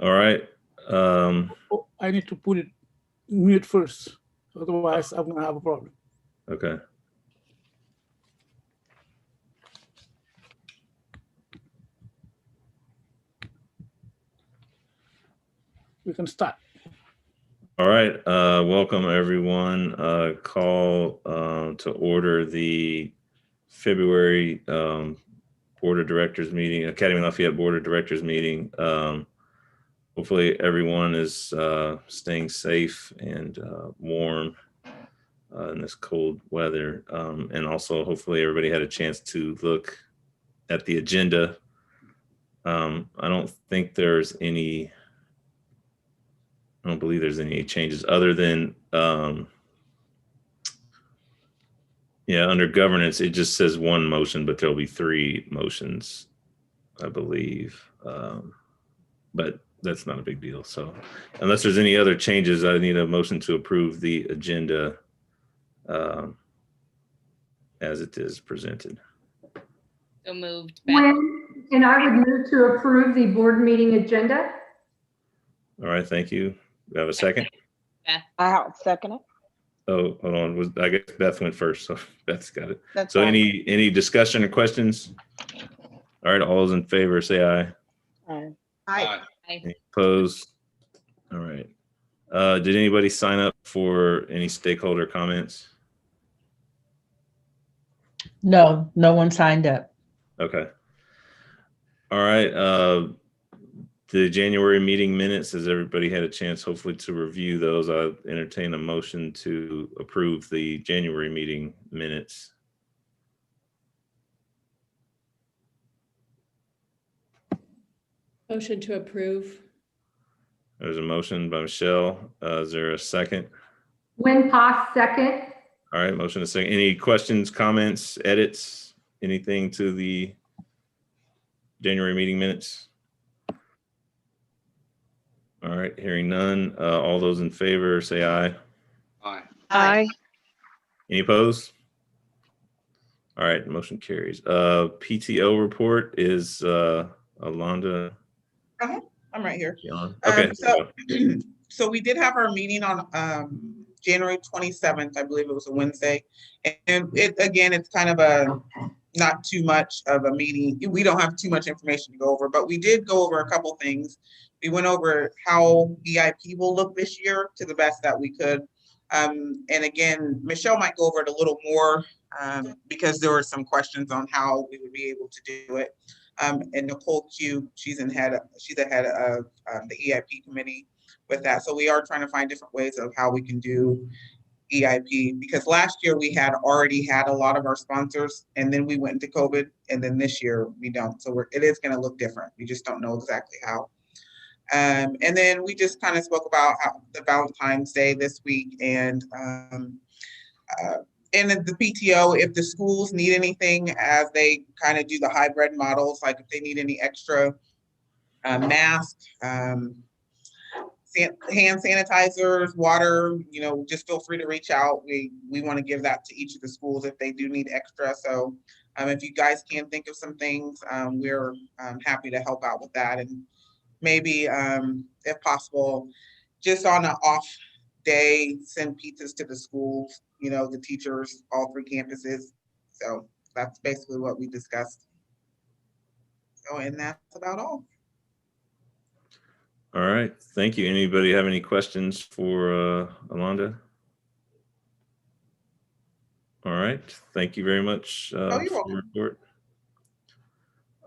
All right. Oh, I need to put it mute first. Otherwise, I'm going to have a problem. Okay. We can start. All right. Welcome, everyone. Call to order the February Board of Directors meeting, Académie Lafayette Board of Directors meeting. Hopefully everyone is staying safe and warm in this cold weather. And also hopefully everybody had a chance to look at the agenda. I don't believe there's any changes other than, under governance, it just says one motion, but there'll be 3 motions, I believe. But that's not a big deal. So unless there's any other changes, I need a motion to approve the agenda as it is presented. So moved. And I would move to approve the board meeting agenda. All right, thank you. We have a second? I'll second it. Oh, hold on. I guess Beth went first, so Beth's got it. That's so fine. any discussion or questions? All right, all those in favor say aye. Aye. Aye. Any opposed? All right. Did anybody sign up for any stakeholder comments? No, no one signed up. Okay. All right. The January meeting minutes, has everybody had a chance hopefully to review those? I entertain a motion to approve the January meeting minutes. Motion to approve. There's a motion by Michelle. Is there a second? Winpass, second. All right, motion a second. Any questions, comments, edits, anything to the January meeting minutes? All right, hearing none. All those in favor say aye. Aye. Aye. Any opposed? All right, motion carries. PTO report is Alonda. I'm right here. Okay. So we did have our meeting on January 27th, I believe it was a Wednesday. And it's kind of not too much of a meeting. We don't have too much information to go over, but we did go over a couple things. We went over how EIP will look this year to the best that we could. And again, Michelle might go over it a little more because there were some questions on how we would be able to do it. And Nicole Q, she's the head of the EIP committee with that. So we are trying to find different ways of how we can do EIP, because last year we had already had a lot of our sponsors and then we went into COVID, and then this year we don't. So it is going to look different. We just don't know exactly how. And then we just kind of spoke about the Valentine's Day this week, and the PTO, if the schools need anything as they kind of do the hybrid models, like if they need any extra masks, hand sanitizers, water, just feel free to reach out. We want to give that to each of the schools if they do need extra. So if you guys can think of some things, we're happy to help out with that. And maybe if possible, just on an off day, send pizzas to the schools, the teachers, all 3 campuses. So that's basically what we discussed. So, and that's about all. All right, thank you. Anybody have any questions for Alonda? All right, thank you very much for your report.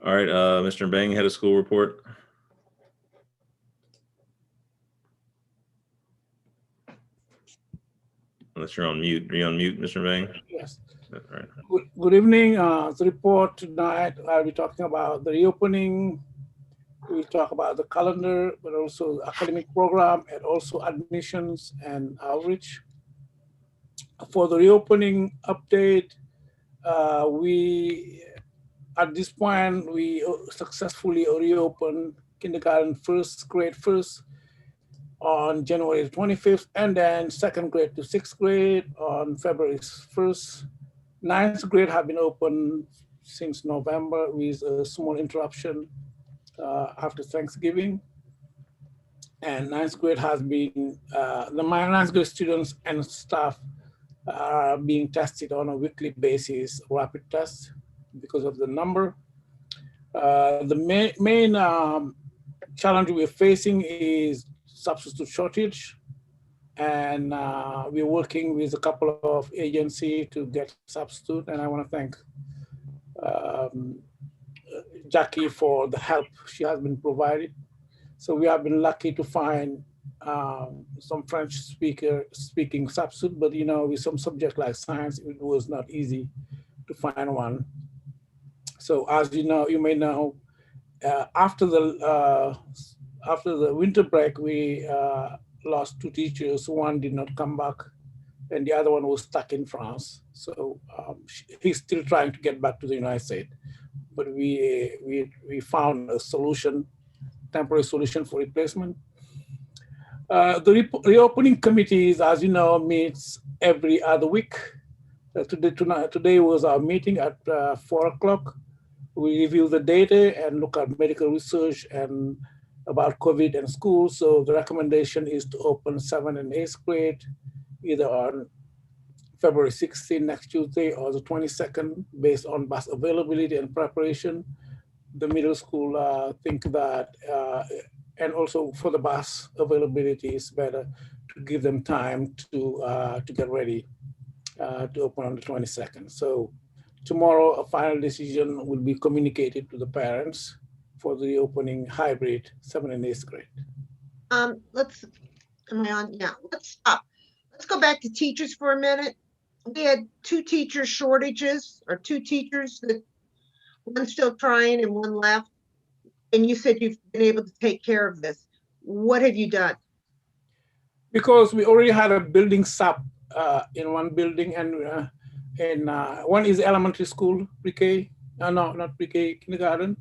All right, Mr. Bang, head of school report. Unless you're on mute. Are you on mute, Mr. Bang? Yes. All right. Good evening. The report tonight, I'll be talking about the reopening. We talk about the calendar, but also the academic program, and also admissions and outreach. For the reopening update, at this point, we successfully reopened kindergarten grade first on January 25th, and then 2nd grade to 6th grade on February 1st. 9th grade have been open since November with a small interruption after Thanksgiving. And ninth grade has been, my ninth grade students and staff are being tested on a weekly basis, rapid tests, because of the number. The main challenge we're facing is substitute shortage. And we're working with a couple of agencies to get substitute. And I want to thank Jackie for the help she has been provided. So we have been lucky to find some French speaking substitute, but with some subject like science, it was not easy to find one. So as you may know, after the winter break, we lost 2 teachers. One did not come back, and the other one was stuck in France. So he's still trying to get back to the United States. But we found a solution, temporary solution for replacement. The reopening committees, as you know, meets every other week. Today was our meeting at 4 o'clock. We review the data and look at medical research and about COVID and school. So the recommendation is to open 7th and 8th grade, either on February 16th, next Tuesday, or the 22nd, based on bus availability and preparation. The middle school think that, and also for the bus availability, is better to give them time to get ready to open on the 22nd. So tomorrow, a final decision will be communicated to the parents for the opening hybrid 7th and 8th grade. Am I on? Yeah, let's stop. Let's go back to teachers for a minute. We had 2 teacher shortages, or 2 teachers that one's still trying and one left. And you said you've been able to take care of this. What have you done? Because we already had a building sub in one building, and one is elementary school, pre-K, no, not pre-K, kindergarten.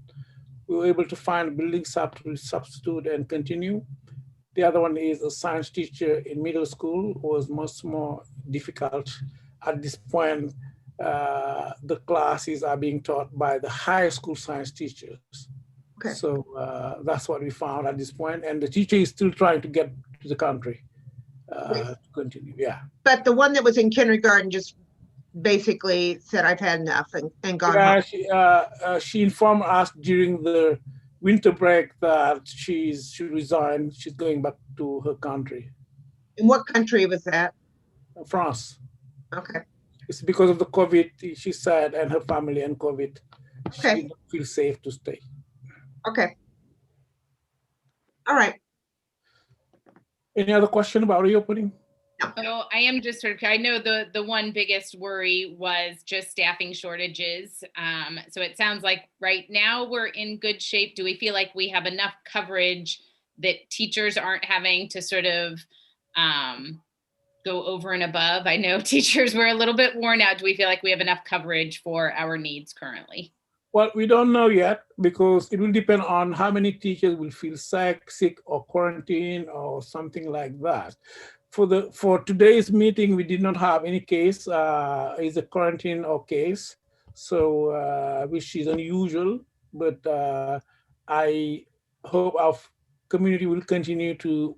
We were able to find a building sub to substitute and continue. The other one is a science teacher in middle school, who was much more difficult. At this point, the classes are being taught by the high school science teachers. Okay. So that's what we found at this point. And the teacher is still trying to get to the country to continue, yeah. But the one that was in kindergarten just basically said, I've had enough and gone home. She informed us during the winter break that she resigned. She's going back to her country. In what country was that? France. Okay. It's because of the COVID, she said, and her family and COVID. Okay. She didn't feel safe to stay. Okay. All right. Any other question about reopening? Oh, I am just sort of, I know the one biggest worry was just staffing shortages. So it sounds like right now we're in good shape. Do we feel like we have enough coverage that teachers aren't having to sort of go over and above? I know teachers were a little bit worn out. Do we feel like we have enough coverage for our needs currently? Well, we don't know yet, because it will depend on how many teachers will feel sick or quarantine or something like that. For today's meeting, we did not have any case, is a quarantine or case, so which is unusual, but I hope our community will continue to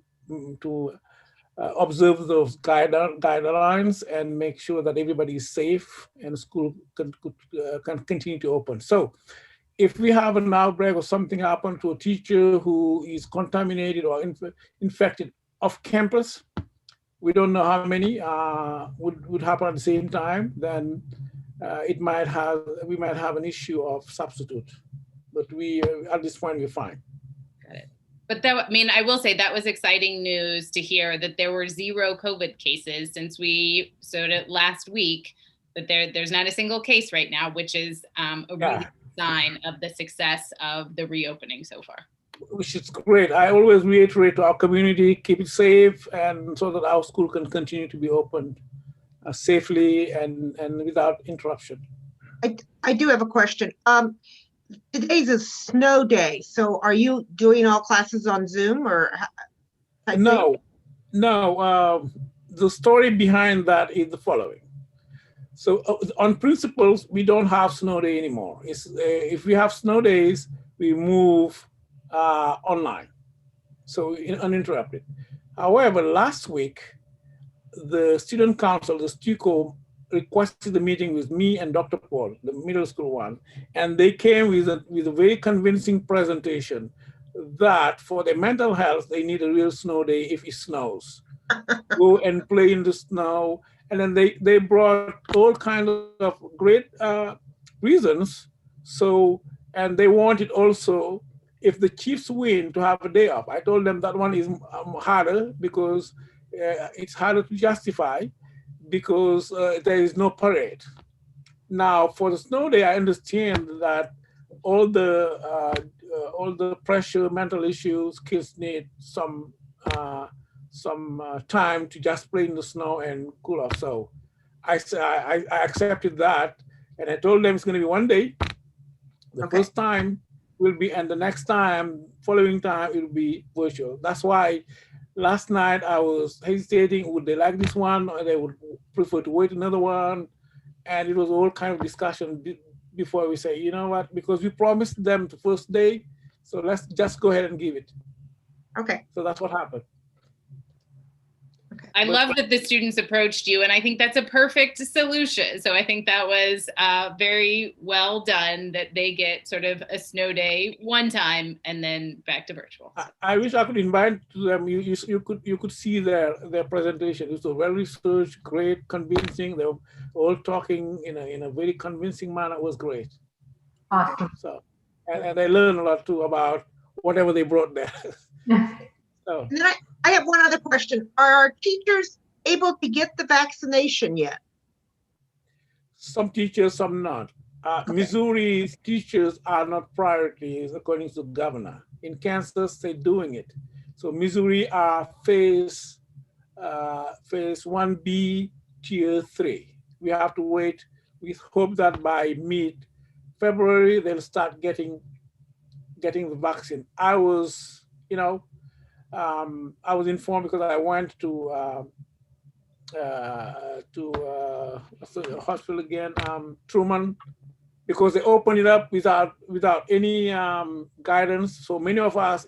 observe those guidelines and make sure that everybody is safe and school can continue to open. So if we have an outbreak or something happen to a teacher who is contaminated or infected off campus, we don't know how many would happen at the same time, then we might have an issue of substitute. But we at this point we're fine. Got it. But that, I mean, I will say that was exciting news to hear that there were 0 COVID cases since we showed it last week. That there's not a single case right now, which is a really good sign of the success of the reopening so far. Which is great. I always reiterate to our community, keep it safe, and so that our school can continue to be open safely and without interruption. I do have a question. Today's a snow day, so are you doing all classes on Zoom or? No. The story behind that is the following. So on principles, we don't have snow day anymore. If we have snow days, we move online. so uninterrupted. However, last week, the student council, the STUCO, requested the meeting with me and Dr. Paul, the middle school one, and they came with a very convincing presentation that for their mental health, they need a real snow day if it snows. Go and play in the snow. And then they brought all kinds of great reasons. So, and they wanted also, if the Chiefs win, to have a day off. I told them that one is harder because it's harder to justify because there is no parade. Now, for the snow day, I understand that all the pressure, mental issues, kids need some time to just play in the snow and cool off. So I accepted that, and I told them it's going to be one day. The first time will be, and the next time, following time, it will be virtual. That's why last night I was hesitating, would they like this one or they would prefer to wait another one? And it was all kind of discussion before we say, you know what, because we promised them the first day, so let's just go ahead and give it. Okay. So that's what happened. I love that the students approached you, and I think that's a perfect solution. So I think that was very well done, that they get sort of a snow day one time and then back to virtual. I wish I could invite them. You could see their presentation. It was well researched, great, convincing. They were all talking in a very convincing manner. It was great. Awesome. So, and I learned a lot too about whatever they brought there. So. And then I have one other question. Are our teachers able to get the vaccination yet? Some teachers, some not. Missouri's teachers are not priorities according to the governor. In Kansas, they're doing it. So Missouri are phase 1B, tier 3. We have to wait. We hope that by mid-February, they'll start getting the vaccine. I was informed because I went to the hospital again, Truman, because they opened it up without any guidance. So many of us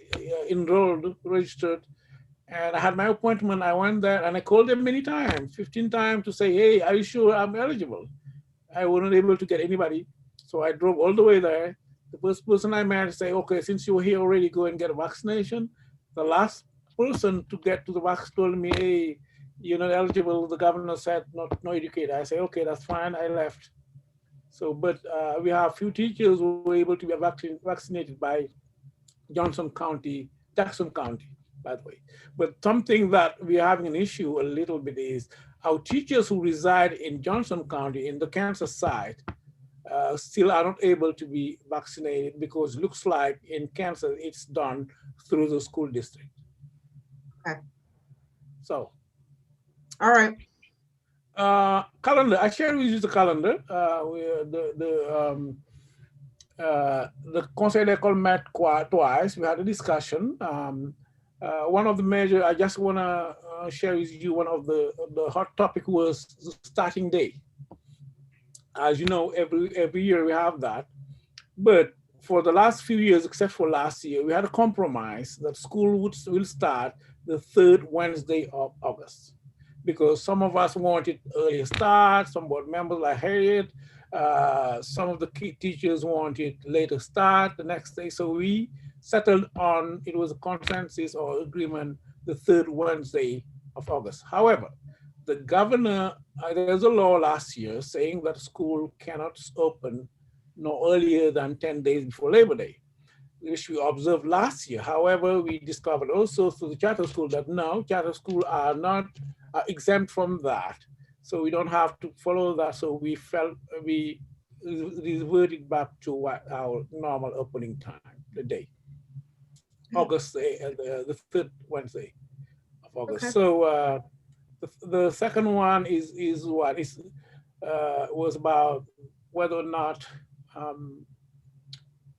enrolled, registered, and I had my appointment. I went there and I called them many times, 15 times, to say, hey, are you sure I'm eligible? I wasn't able to get anybody. So I drove all the way there. The first person I met said, okay, since you're here already, go and get a vaccination. The last person to get to the vaccine told me, hey, you're not eligible. The governor said no educator. I say, okay, that's fine. I left. So, but we have a few teachers who were able to be vaccinated by Jackson County, by the way. But something that we're having an issue a little bit is our teachers who reside in Johnson County, in the Kansas side, still are not able to be vaccinated because it looks like in Kansas it's done through the school district. Okay. So. All right. Calendar. I shared with you the calendar. The Conseil d'école met twice. We had a discussion. One of the measures I just want to share with you. One of the hot topic was the starting day. As you know, every year we have that, but for the last few years, except for last year, we had a compromise that school will start the third Wednesday of August, because some of us wanted earlier start, some board members like Harriet, some of the key teachers wanted later start the next day. So we settled on, it was a consensus or agreement, the third Wednesday of August. However, the governor, there's a law last year saying that school cannot open no earlier than 10 days before Labor Day, which we observed last year. However, we discovered also through the charter school that no, charter schools are not exempt from that. So we don't have to follow that. So we reverted back to our normal opening time, the day, August, the third Wednesday of August. Okay. So the second one was about whether or not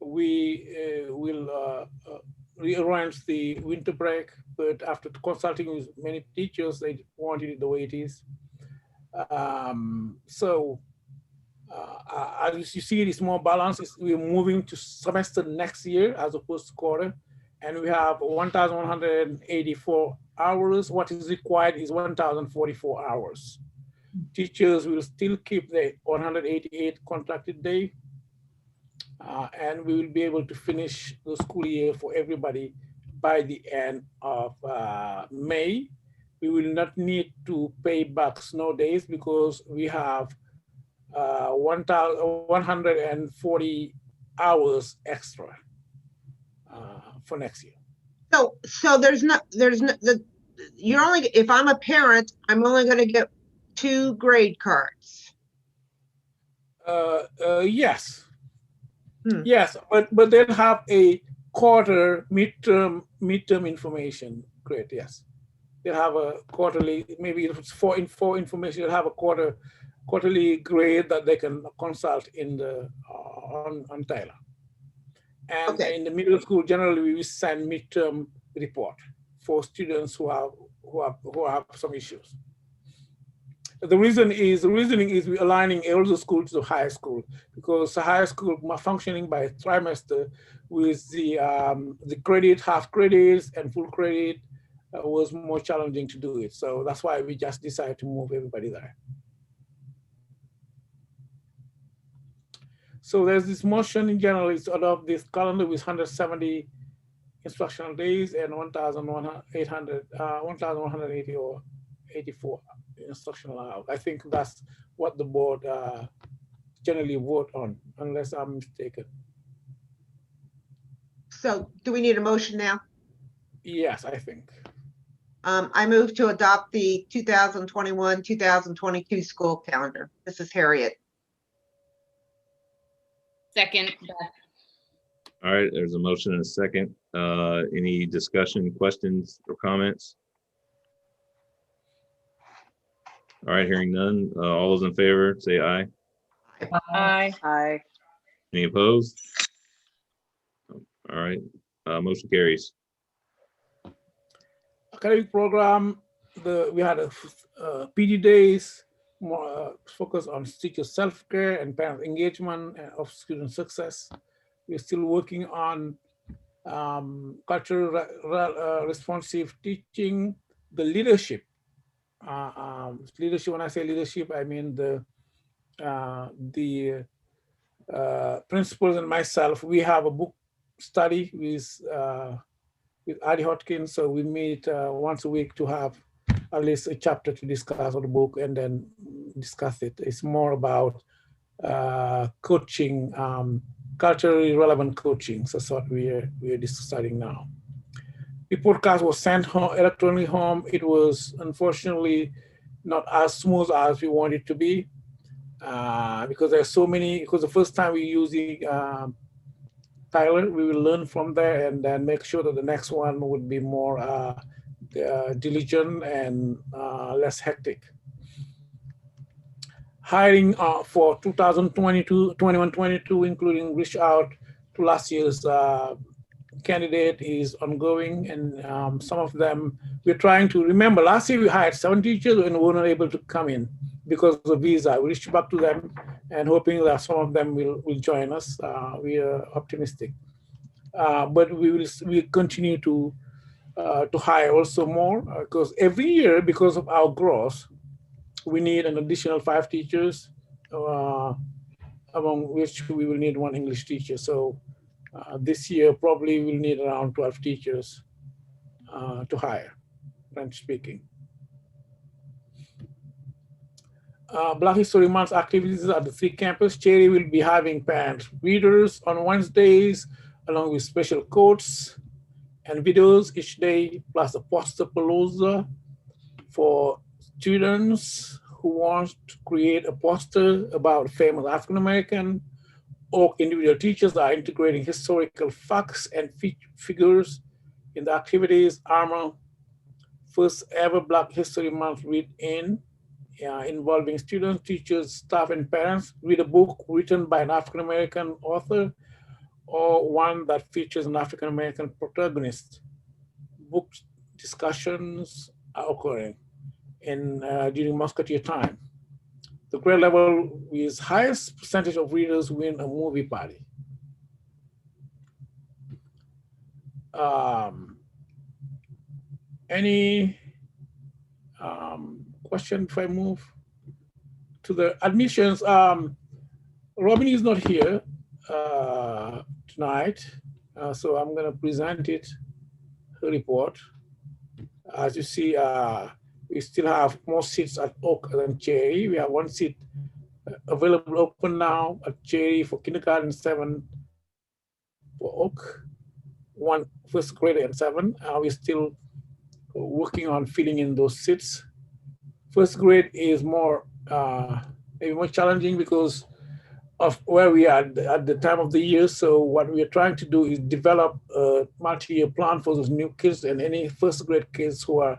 we will rearrange the winter break, but after consulting with many teachers, they wanted it the way it is. As you see, it's more balanced. We're moving to semester next year as opposed to quarter. and we have 1,184 hours. What is required is 1,044 hours. Teachers will still keep the 188 contracted day, and we will be able to finish the school year for everybody by the end of May. We will not need to pay back snow days because we have 140 hours extra for next year. So there's no, you're only, if I'm a parent, I'm only gonna get 2 grade cards. Yes. Hmm. Yes, but they'll have a quarter midterm information. Great, yes. They'll have a quarterly, maybe if it's four information, they'll have a quarterly grade that they can consult in the on Tyler. And Okay. in the middle school, generally we send midterm report for students who have some issues. The reasoning is we're aligning all the schools to high school, because the high school are functioning by trimester with the credit, half credits and full credit was more challenging to do it. So that's why we just decided to move everybody there. So there's this motion in general is to adopt this calendar with 170 instructional days and 1,180 or 84 instructional hours. I think that's what the board generally vote on, unless I'm mistaken. So do we need a motion now? Yes, I think. I move to adopt the 2021-2022 school calendar. This is Harriet. Second, Beth. All right, there's a motion and a second. Any discussion, questions, or comments? All right, hearing none. All those in favor, say aye. Aye. Aye. Any opposed? All right, motion carries. Academic program, we had a PD days, more focus on teacher self-care and parent engagement and of student success. We're still working on cultural responsive teaching, the leadership. Leadership, when I say leadership, I mean the principals and myself, we have a book study with Adi Hotkins, so we meet once a week to have at least a chapter to discuss on the book and then discuss it. It's more about coaching, culturally relevant coaching. So that's what we're studying now. The podcast was sent home, electronically home. It was unfortunately not as smooth as we want it to be because there's so many, because the first time we use the Tyler, we will learn from there and then make sure that the next one would be more diligent and less hectic. Hiring for 2021-22, including reach out to last year's candidate is ongoing, and some of them we're trying to remember. Last year we hired 7 teachers and we were not able to come in because of the visa. We reached back to them and hoping that some of them will join us. We are optimistic, but we continue to hire also more because every year, because of our growth, we need an additional 5 teachers, among which we will need 1 English teacher. So this year probably we'll need around 12 teachers to hire, French speaking. Black History Month activities at the 3 campuses. Cherry will be having parent readers on Wednesdays, along with special quotes and videos each day, plus a poster palooza for students who want to create a poster about famous African-American. Or individual teachers are integrating historical facts and figures in the activities. ARMA, first ever Black History Month read-in, involving students, teachers, staff, and parents. Read a book written by an African-American author or one that features an African-American protagonist. Book discussions are occurring during Musketeer time. The grade level with highest percentage of readers win a movie party. Any question if I move to the admissions? Robin is not here tonight, so I'm going to present her report. As you see, we still have more seats at Oak than Cherry. We have one seat available open now at Cherry for kindergarten 7 for Oak, one first grade and 7. We're still working on filling in those seats. First grade is maybe more challenging because of where we are at the time of the year. So what we are trying to do is develop a multi-year plan for those new kids and any first grade kids who are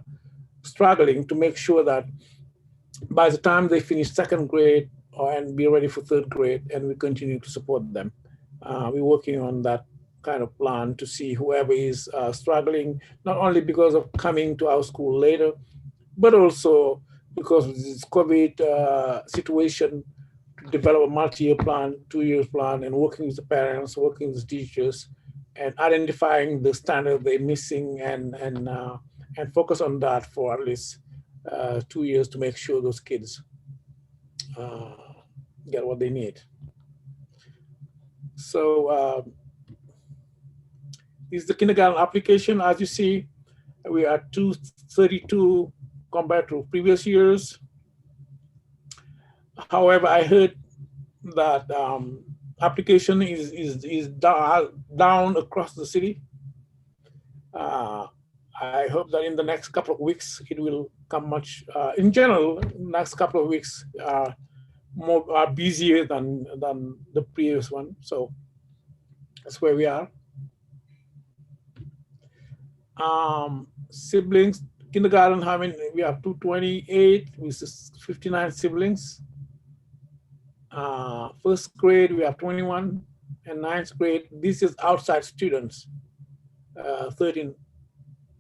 struggling to make sure that by the time they finish second grade and be ready for third grade, and we continue to support them. We're working on that kind of plan to see whoever is struggling, not only because of coming to our school later, but also because of this COVID situation, to develop a multi-year plan, 2-year plan, and working with the parents, working with the teachers, and identifying the standard they're missing and focus on that for at least 2 years to make sure those kids get what they need. So this is the kindergarten application. As you see, we are 232 compared to previous years. However, I heard that application is down across the city. I hope that in the next couple of weeks, it will come much, in general, next couple of weeks are busier than the previous one. So that's where we are. Siblings, kindergarten, we have 228 with 59 siblings. First grade, we have 21, and ninth grade, this is outside students, 13,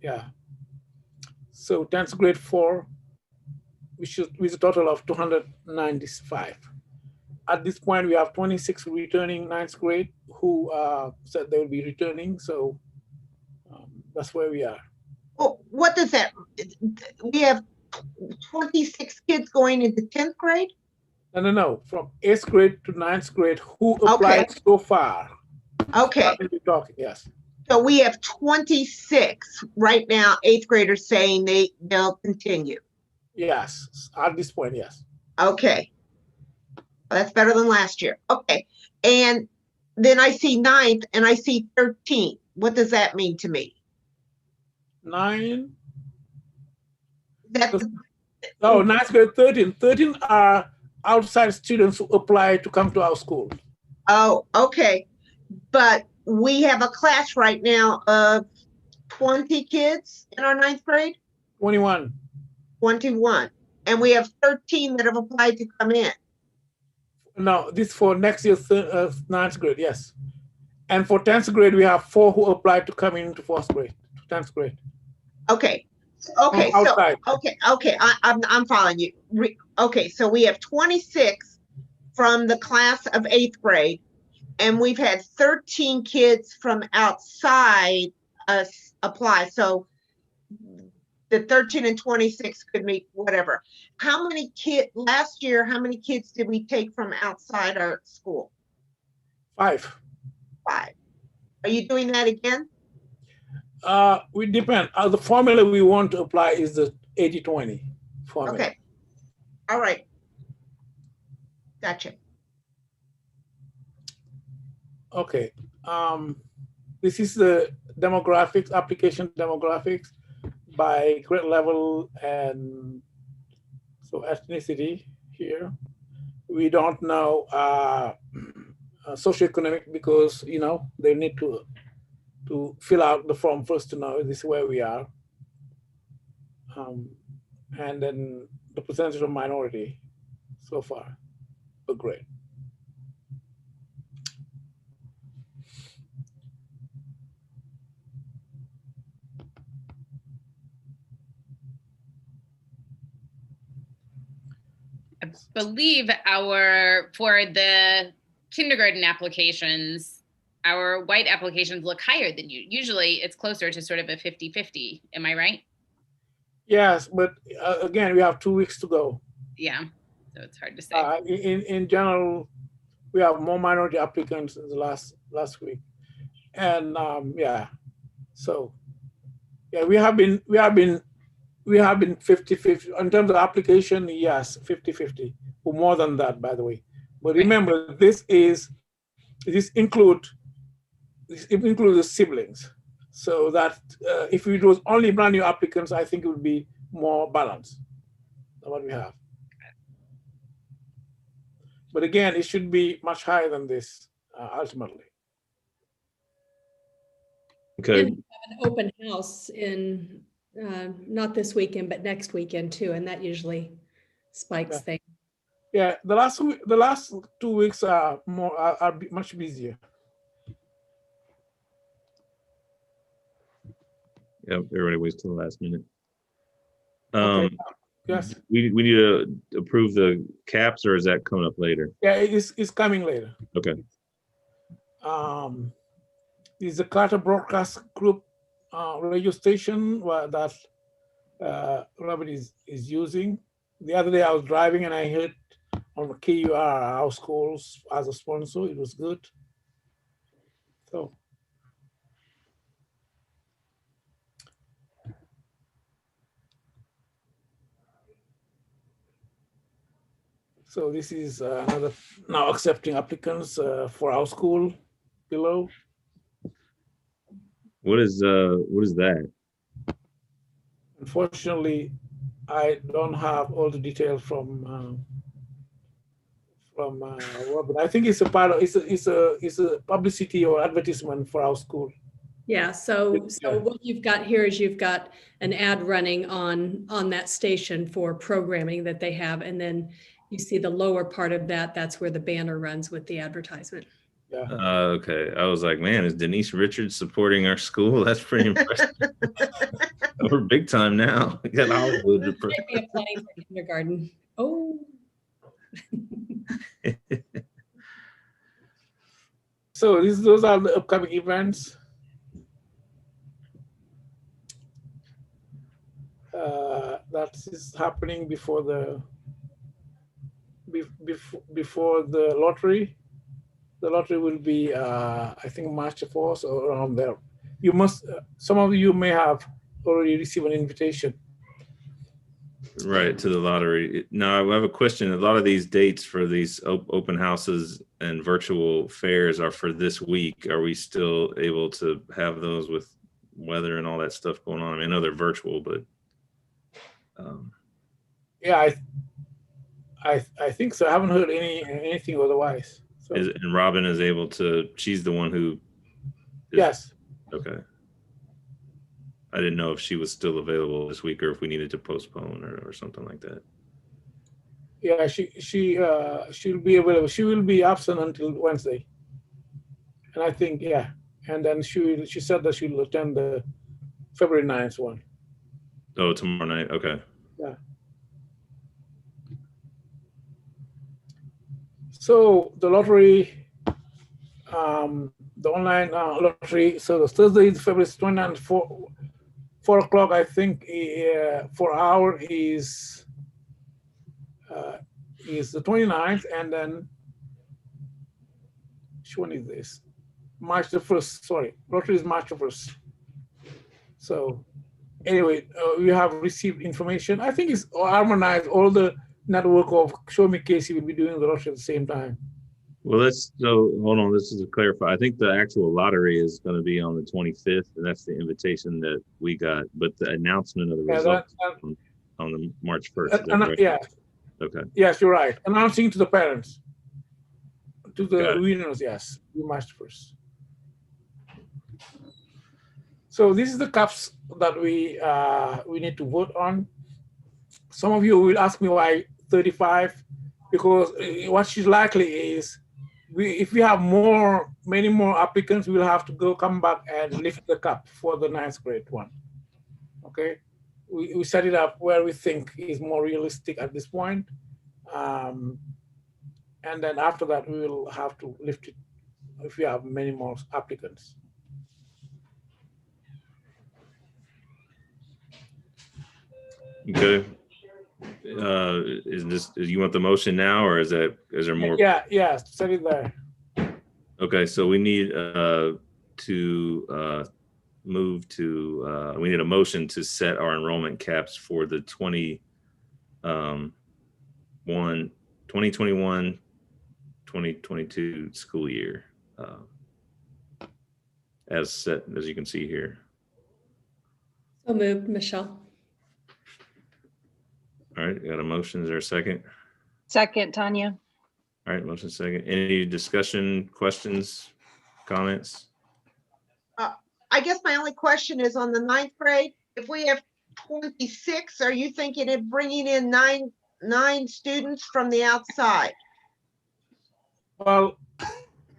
yeah. So 10th grade 4, with a total of 295. At this point, we have 26 returning ninth grade who said they will be returning. So that's where we are. Oh, what does that, we have 26 kids going into 10th grade? No, from 8th grade to 9th grade who applied so far. Okay. Talking, yes. So we have 26 right now, 8th graders saying they'll continue. Yes, at this point, yes. Okay. That's better than last year. Okay. And then I see 9th and I see 13. What does that mean to me? 9. That's no, 9th grade 13. 13 are outside students who apply to come to our school. Oh, okay. But we have a class right now of 20 kids in our 9th grade? 21. 21. And we have 13 that have applied to come in. No, this for next year's 9th grade, yes. And for 10th grade, we have 4 who applied to come into 4th grade, 10th grade. Okay. Okay. So, okay. I'm following you. Okay. So we have 26 from the class of 8th grade, and we've had 13 kids from outside us apply. So the 13 and 26 could meet whatever. How many kids last year? How many kids did we take from outside our school? 5. 5. Are you doing that again? We depend. The formula we want to apply is the 80-20 formula. Okay. All right. Gotcha. Okay. This is the demographics, application demographics by grade level and so ethnicity here. We don't know socioeconomic because, you know, they need to fill out the form first to know this is where we are. And then the percentage of minority so far per grade. I believe for the kindergarten applications, our white applications look higher than you. Usually it's closer to sort of a 50-50. Am I right? Yes, but again, we have 2 weeks to go. Yeah, so it's hard to say. In general, we have more minority applicants in the last week, and yeah, so yeah, we have been 50-50 in terms of application. Yes, 50-50, or more than that, by the way. But remember, this includes the siblings, so that if it was only brand new applicants, I think it would be more balanced than what we have. But again, it should be much higher than this ultimately. Okay. And we have an open house in not this weekend, but next weekend too, and that usually spikes things. Yeah, the last 2 weeks are much busier. Yep, everybody waits till the last minute. Okay. Yes. We need to approve the caps, or is that coming up later? Yeah, it's coming later. Okay. Is the Carter Broadcast Group radio station that Robert is using. The other day I was driving and I heard on KUR House Calls as a sponsor. It was good. So this is another now accepting applicants for our school below. What is that? Unfortunately, I don't have all the details from Robert. I think it's a part of it's a publicity or advertisement for our school. Yeah, so what you've got here is you've got an ad running on that station for programming that they have, and then you see the lower part of that, that's where the banner runs with the advertisement. Yeah. Okay. I was like, man, is Denise Richards supporting our school? That's pretty impressive. We're big time now. We got Hollywood. Might be applying for kindergarten. Oh. So those are the upcoming events. That is happening before the lottery. The lottery will be, I think, March 4th or around there. You must. Some of you may have already received an invitation. Right, to the lottery. Now, I have a question. A lot of these dates for these open houses and virtual fairs are for this week. Are we still able to have those with weather and all that stuff going on? I mean, I know they're virtual, but yeah, I think so. I haven't heard anything otherwise. So. And Robin is able to. She's the one who. Yes. Okay. I didn't know if she was still available this week or if we needed to postpone or something like that. Yeah, she'll be available. She will be absent until Wednesday, and I think and then she said that she'll attend the February 9th one. Oh, tomorrow night. Okay. Yeah. So the lottery, the online lottery. So the Thursday is February 29th, 4 o'clock. I think 4 hour is the 29th, and then which one is this? March the 1st. Sorry, lottery is March the 1st. So anyway, we have received information. I think it's harmonized. All the network of Show Me Casey will be doing the lottery at the same time. Well, hold on. This is to clarify. I think the actual lottery is going to be on the 25th, and that's the invitation that we got. But the announcement of the results on the March 1st. Right? Yeah. Okay. Yes, you're right. Announcing to the parents, to the winners. Yes, March 1st. So this is the cups that we need to vote on. Some of you will ask me why 35, because what is likely is if we have many more applicants, we'll have to come back and lift the cup for the 9th grade one. Okay, we set it up where we think is more realistic at this point, and then after that we will have to lift it if you have many more applicants. Okay. You want the motion now, or is there more? Yeah, set it there. Okay, so we need to move to, we need a motion to set our enrollment caps for the 2021-2022 school year, as set, as you can see here. So moved, Michelle. All right, got a motion. Is there a second? Second, Tanya. All right, motion second. Any discussion, questions, comments? I guess my only question is on the 9th grade, if we have 26, are you thinking of bringing in nine students from the outside? Well,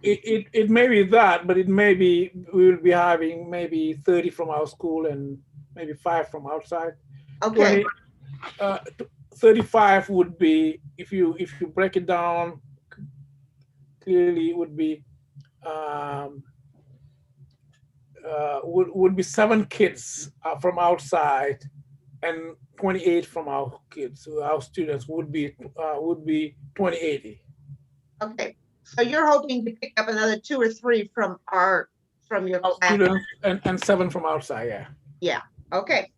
it may be that, but it may be, we will be having maybe 30 from our school and maybe 5 from outside. Okay. 35 would be, if you break it down clearly, it would be would be 7 kids from outside and 28 from our kids. So our students would be 2080. Okay, so you're hoping to pick up another 2 or 3 from your class? Students and 7 from outside. Yeah. Yeah. Okay.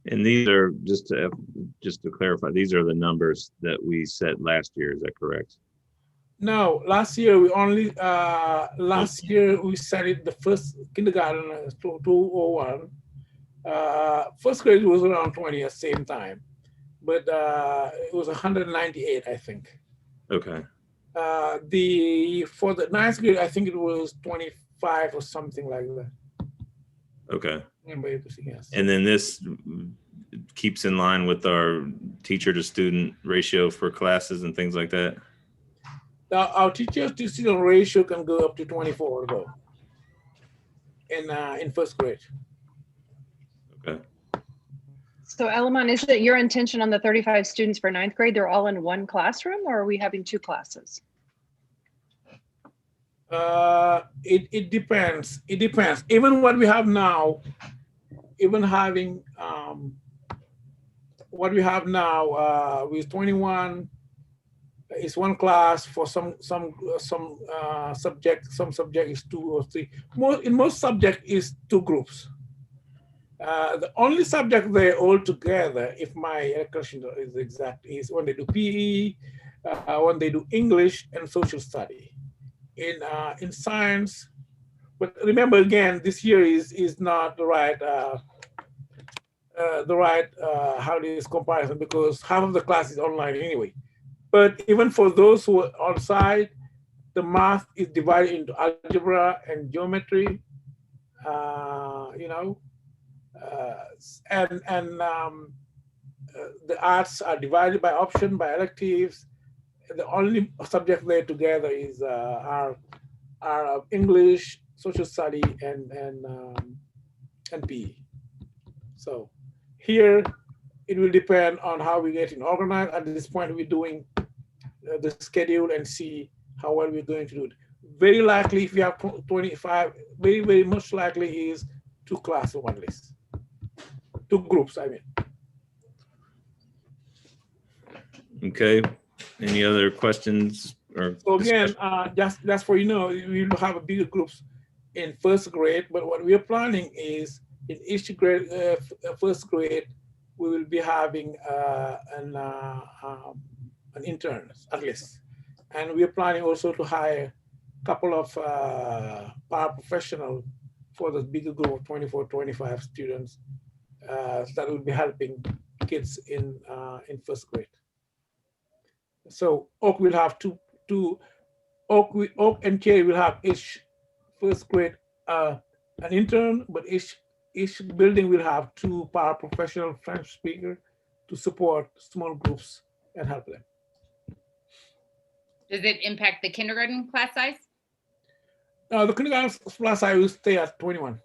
And these are, just to clarify, these are the numbers that we set last year. Is that correct? No, last year we only we set it the first kindergarten 201. First grade was around 20 at the same time, but it was 198, I think. Okay. For the 9th grade, I think it was 25 or something like that. Okay. Yes. And then this keeps in line with our teacher to student ratio for classes and things like that? Our teacher to student ratio can go up to 24 though in first grade. Okay. So Elamon, is it your intention on the 35 students for 9th grade, they're all in one classroom, or are we having 2 classes? It depends. It depends. Even what we have now, even having what we have now with 21 is 1 class for some subject. Some subject is 2 or 3. In most subject is 2 groups. The only subject they all together, if my recollection is exact, is when they do PE, when they do English and social study. In science, but remember again, this year is not the right how it is comparison, because half of the class is online anyway. But even for those who are on site, the math is divided into algebra and geometry, the arts are divided by option, by electives. The only subject there together is our English, social study, and PE. So here it will depend on how we get organized. At this point, we're doing the schedule and see how well we're going to do it. Very likely, if you have 25, very, very much likely is 2 classes at least. 2 groups, I mean. Okay. Any other questions? So again, just for we will have a bigger groups in first grade, but what we are planning is in each grade, first grade, we will be having an intern at least. And we are planning also to hire a couple of paraprofessionals for the bigger group of 24, 25 students that will be helping kids in first grade. So Oak will have Oak and Cherry will have each first grade an intern, but each building will have 2 paraprofessional French speakers to support small groups and help them. Does it impact the kindergarten class size? The kindergarten class size will stay at 21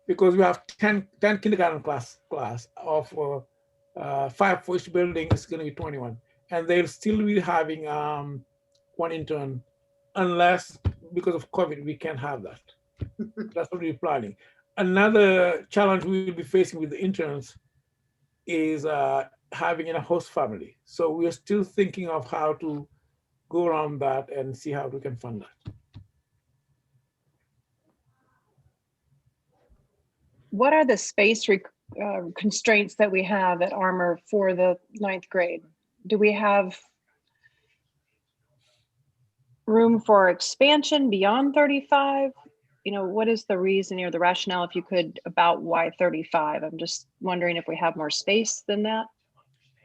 because we have 10 kindergarten class of 5 for each building is going to be 21, and they'll still be having 1 intern unless because of COVID, we can't have that. That's what we're planning. Another challenge we will be facing with the interns is having a host family. So we're still thinking of how to go around that and see how we can fund that. What are the space constraints that we have at Armor for the 9th grade? Do we have room for expansion beyond 35? You know, what is the reason or the rationale, if you could, about why 35? I'm just wondering if we have more space than that.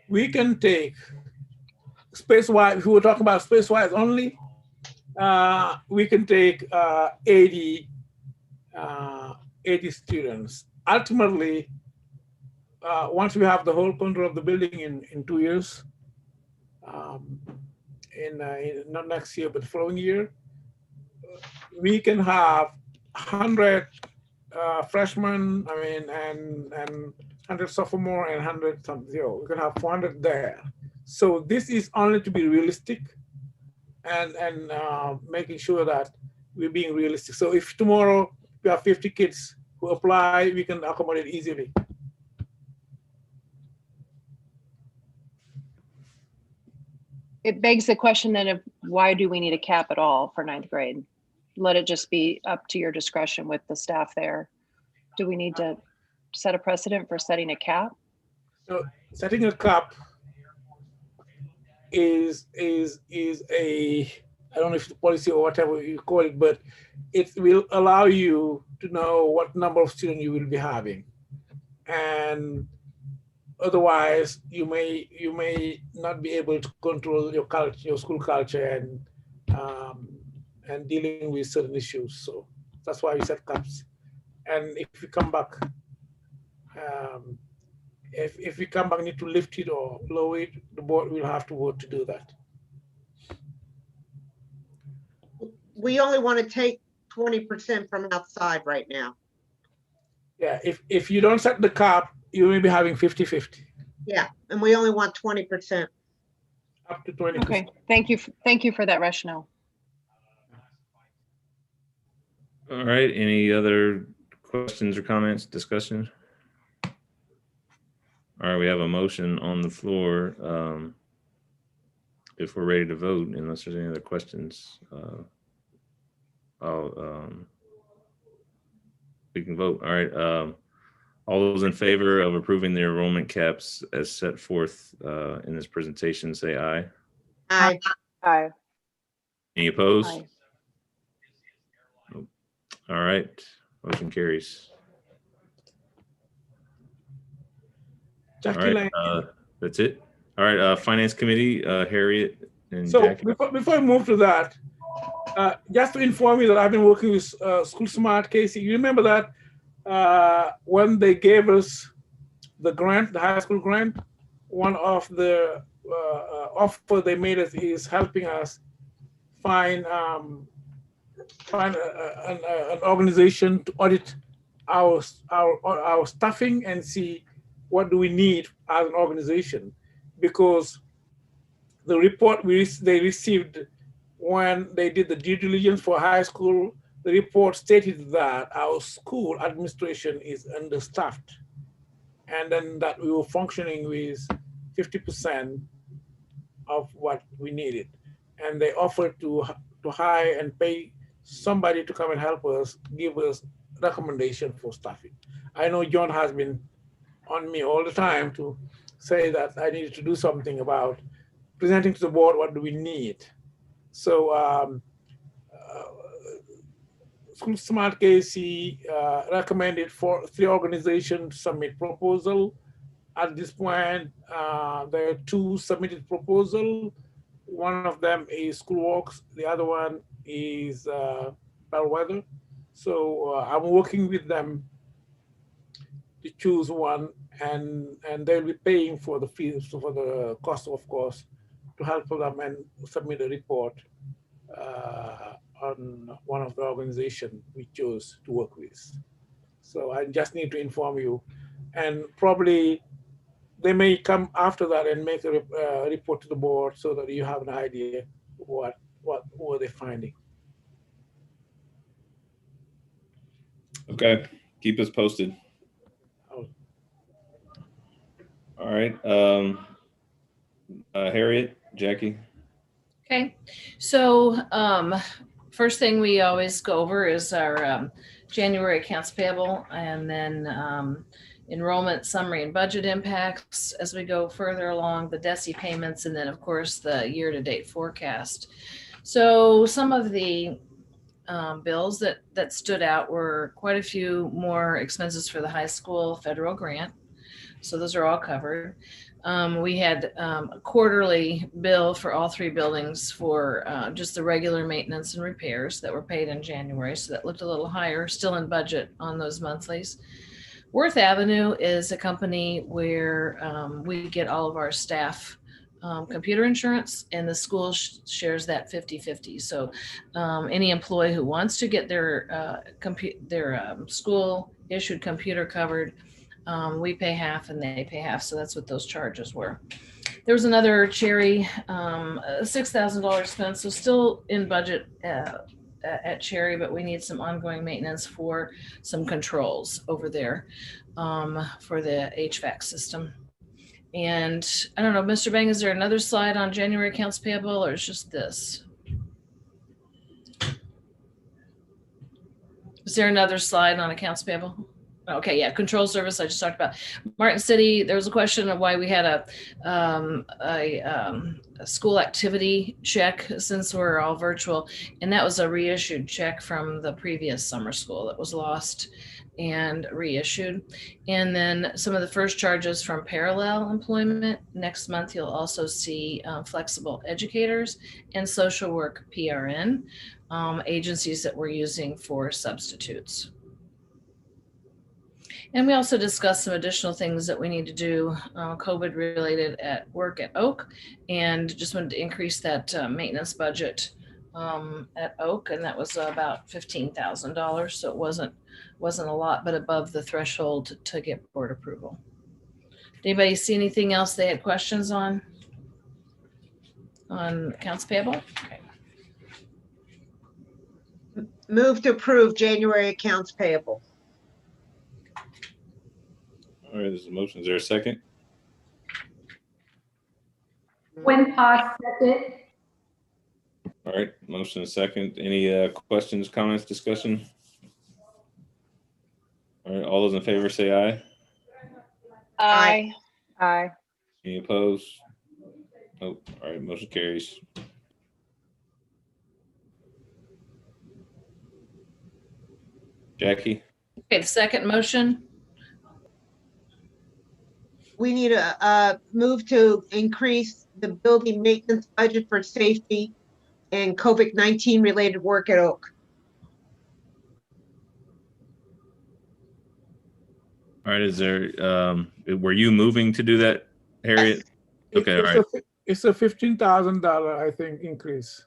We can take space-wise, if we were talking about space-wise only, we can take 80 students. Ultimately, once we have the whole control of the building in 2 years, not next year, but the following year, we can have 100 freshmen, and 100 sophomore and 100 something. We can have 400 there. So this is only to be realistic and making sure that we're being realistic. So if tomorrow we have 50 kids who apply, we can accommodate easily. It begs the question then of why do we need a cap at all for 9th grade? Let it just be up to your discretion with the staff there. Do we need to set a precedent for setting a cap? So setting a cap is a, I don't know if it's a policy or whatever you call it, but it will allow you to know what number of students you will be having. And otherwise, you may not be able to control your culture, your school culture, and dealing with certain issues. So that's why we set caps. And if we come back, if we come back, need to lift it or lower it, the board will have to vote to do that. We only want to take 20% from outside right now. Yeah, if you don't set the cap, you may be having 50-50. Yeah, and we only want 20%. Up to 20%. Okay, thank you for that rationale. All right, any other questions or comments, discussion? All right, we have a motion on the floor. If we're ready to vote, unless there's any other questions, we can vote. All right, all those in favor of approving the enrollment caps as set forth in this presentation, say aye. Aye. Aye. Any opposed? Aye. All right, motion carries. Jackie All right, Lang. that's it. All right, Finance Committee, Harriet and So Jackie. before I move to that, just to inform you that I've been working with School Smart, Casey. You remember that when they gave us the grant, the high school grant, one of the offer they made us is helping us find an organization to audit our staffing and see what do we need as an organization, because the report they received when they did the due diligence for high school, the report stated that our school administration is understaffed, and then that we were functioning with 50% of what we needed. And they offered to hire and pay somebody to come and help us, give us recommendation for staffing. I know John has been on me all the time to say that I needed to do something about presenting to the board what do we need. So School Smart KC recommended for 3 organizations to submit proposal. At this point, there are 2 submitted proposals. One of them is Schoolworks, the other one is Bellwether. So I'm working with them to choose one, and they'll be paying for the fees, for the cost, of course, to help them and submit a report on one of the organizations we chose to work with. So I just need to inform you, and probably they may come after that and make a report to the board so that you have an idea what were they finding. Okay, keep us posted. Oh. All right, Harriet, Jackie. Okay, so first thing we always go over is our January accounts payable, and then enrollment summary and budget impacts as we go further along, the DESI payments, and then of course the year-to-date forecast. So some of the bills that stood out were quite a few more expenses for the high school federal grant. So those are all covered. We had a quarterly bill for all three buildings for just the regular maintenance and repairs that were paid in January. So that looked a little higher, still in budget on those monthlies. Worth Avenue is a company where we get all of our staff computer insurance, and the school shares that 50-50. So any employee who wants to get their school issued computer covered, we pay half and they pay half. So that's what those charges were. There was another Cherry $6,000 expense, so still in budget at Cherry, but we need some ongoing maintenance for some controls over there for the HVAC system. And I don't know, Mr. Bang, is there another slide on January accounts payable, or is just this? Is there another slide on accounts payable? Okay, yeah, control service I just talked about. Martin City, there was a question of why we had a school activity check since we're all virtual, and that was a reissued check from the previous summer school that was lost and reissued. And then some of the first charges from parallel employment. Next month, you'll also see flexible educators and social work PRN, agencies that we're using for substitutes. And we also discussed some additional things that we need to do COVID related at work at Oak, and just wanted to increase that maintenance budget at Oak, and that was about $15,000. So it wasn't a lot, but above the threshold to get board approval. Did anybody see anything else they had questions on accounts payable? Okay. Move to approve January accounts payable. All right, there's a motion. Is there a second? Winpas, second. All right, motion and second. Any questions, comments, discussion? All right, all those in favor say aye. Aye. Aye. Any opposed? Nope. All right, motion carries. Jackie? Okay, the second motion. We need a move to increase the building maintenance budget for safety and COVID-19 related work at Oak. All right, is there, were you moving to do that, Harriet? Okay, all right. It's a $15,000, I think, increase.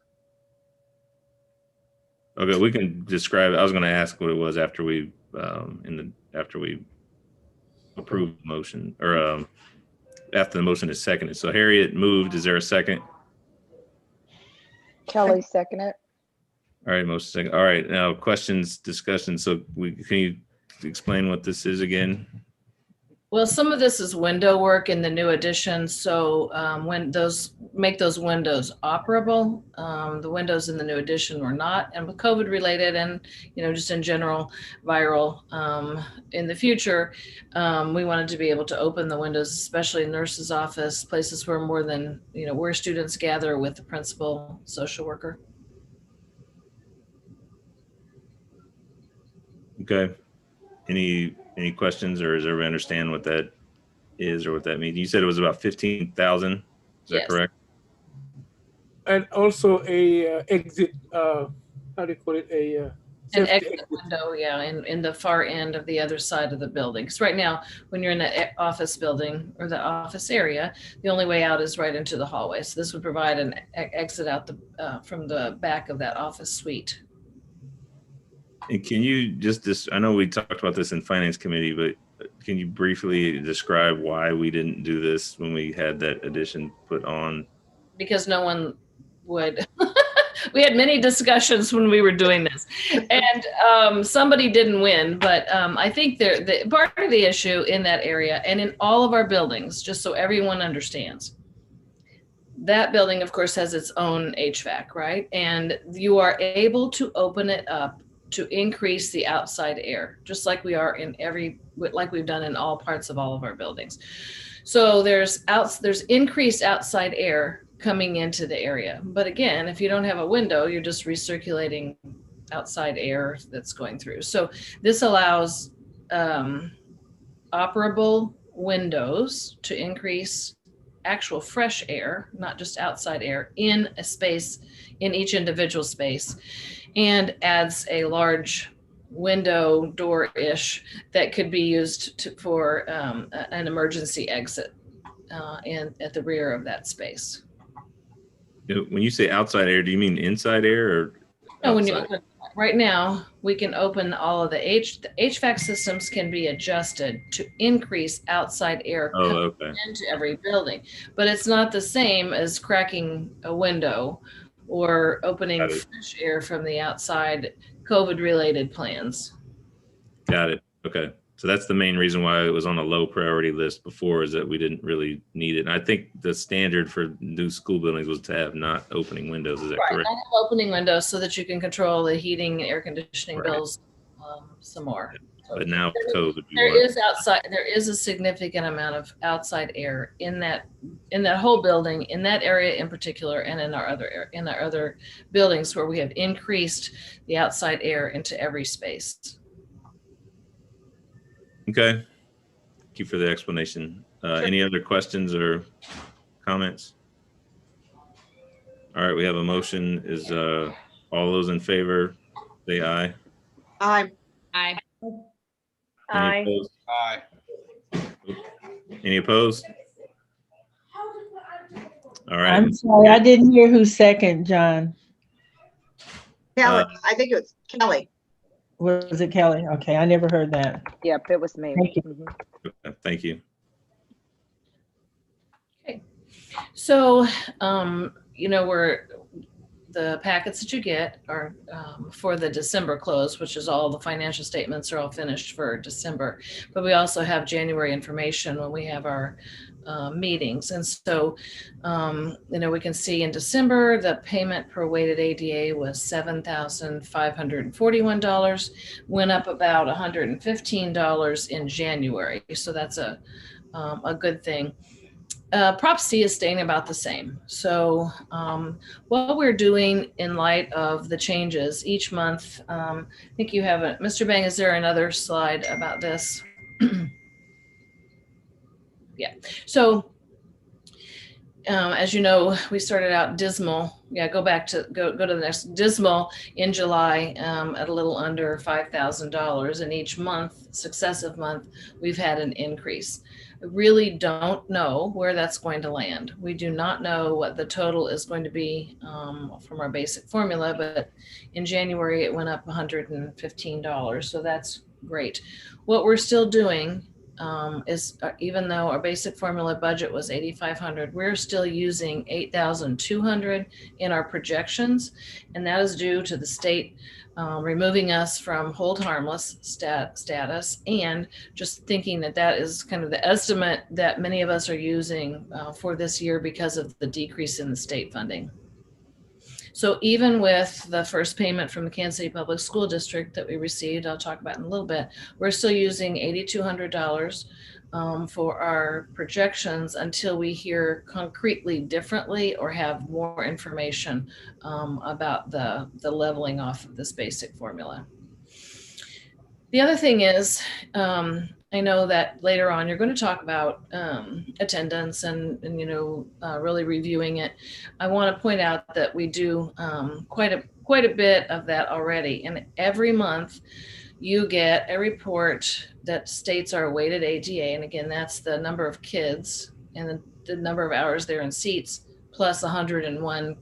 Okay, we can describe it. I was going to ask what it was after we after we approve the motion, or after the motion is seconded. So Harriet moved. Is there a second? Kelly second it. All right, motion second. All right, now questions, discussion. So can you explain what this is again? Well, some of this is window work in the new addition. So when make those windows operable, the windows in the new addition were not, and with COVID related and, just in general viral, in the future, we wanted to be able to open the windows, especially in nurse's office, places where more than, where students gather with the principal, social worker. Okay. Any questions, or does everybody understand what that is or what that means? You said it was about 15,000. Is that Yes. correct? And also a exit, how do you call it? An exit window, yeah, in the far end of the other side of the building. Because right now, when you're in the office building or the office area, the only way out is right into the hallway. So this would provide an exit out from the back of that office suite. And can you just, I know we talked about this in finance committee, but can you briefly describe why we didn't do this when we had that addition put on? Because no one would. We had many discussions when we were doing this, and somebody didn't win. But I think the part of the issue in that area and in all of our buildings, just so everyone understands, that building, of course, has its own HVAC, right? And you are able to open it up to increase the outside air, just like we are like we've done in all parts of all of our buildings. So there's increased outside air coming into the area. But again, if you don't have a window, you're just recirculating outside air that's going through. So this allows operable windows to increase actual fresh air, not just outside air, in a space, in each individual space, and adds a large window door-ish that could be used for an emergency exit at the rear of that space. When you say outside air, do you mean inside air or No, when you outside? open, right now, we can open all of the HVAC systems can be adjusted to increase outside air Oh, coming okay. into every building, but it's not the same as cracking a window or opening Got it. fresh air from the outside, COVID-related plans. Got it. Okay. So that's the main reason why it was on a low priority list before, is that we didn't really need it. And I think the standard for new school buildings was to have not opening windows. Is that Right, correct? not have opening windows so that you can control the heating and air conditioning Right. bills some more. So But now with COVID, we there want- is a significant amount of outside air in that whole building, in that area in particular, and in our other buildings where we have increased the outside air into every space. Okay. Thank you for the explanation. Any other questions or comments? All right, we have a motion. Is all those in favor, say aye. Aye. Aye. Any opposed? Any opposed? All right. I'm sorry, I didn't hear who's second, John. Kelly, I think it was Kelly. Was it Kelly? Okay, I never heard that. Yep, it was me. Thank you. Mhm. Thank you. So, the packets that you get are for the December close, which is all the financial statements are all finished for December. But we also have January information when we have our meetings. And so, we can see in December, the payment per weighted ADA was $7,541, went up about $115 in January. So that's a good thing. Prop C is staying about the same. So what we're doing in light of the changes each month, I think you have it. Mr. Bang, is there another slide about this? Yeah. So as you know, we started out dismal. Yeah, go to the next. Dismal in July at a little under $5,000. And each month, successive month, we've had an increase. I really don't know where that's going to land. We do not know what the total is going to be from our basic formula, but in January it went up $115. So that's great. What we're still doing is even though our basic formula budget was $8,500, we're still using $8,200 in our projections, and that is due to the state removing us from hold harmless status, and just thinking that is kind of the estimate that many of us are using for this year because of the decrease in the state funding. So even with the first payment from the Kansas City Public School District that we received, I'll talk about in a little bit, we're still using $8,200 for our projections until we hear concretely differently or have more information about the leveling off of this basic formula. The other thing is, I know that later on you're going to talk about attendance and really reviewing it. I want to point out that we do quite a bit of that already, and every month you get a report that states our weighted ADA, and again that's the number of kids and the number of hours they're in seats plus 101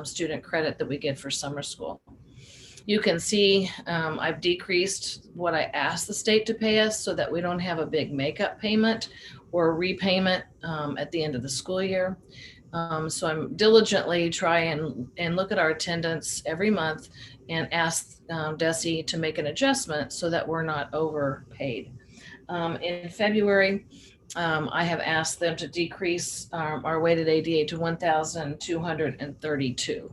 student credit that we get for summer school. You can see I've decreased what I asked the state to pay us so that we don't have a big makeup payment or repayment at the end of the school year. So I'm diligently trying and look at our attendance every month and ask DESE to make an adjustment so that we're not overpaid. In February, I have asked them to decrease our weighted ADA to 1,232.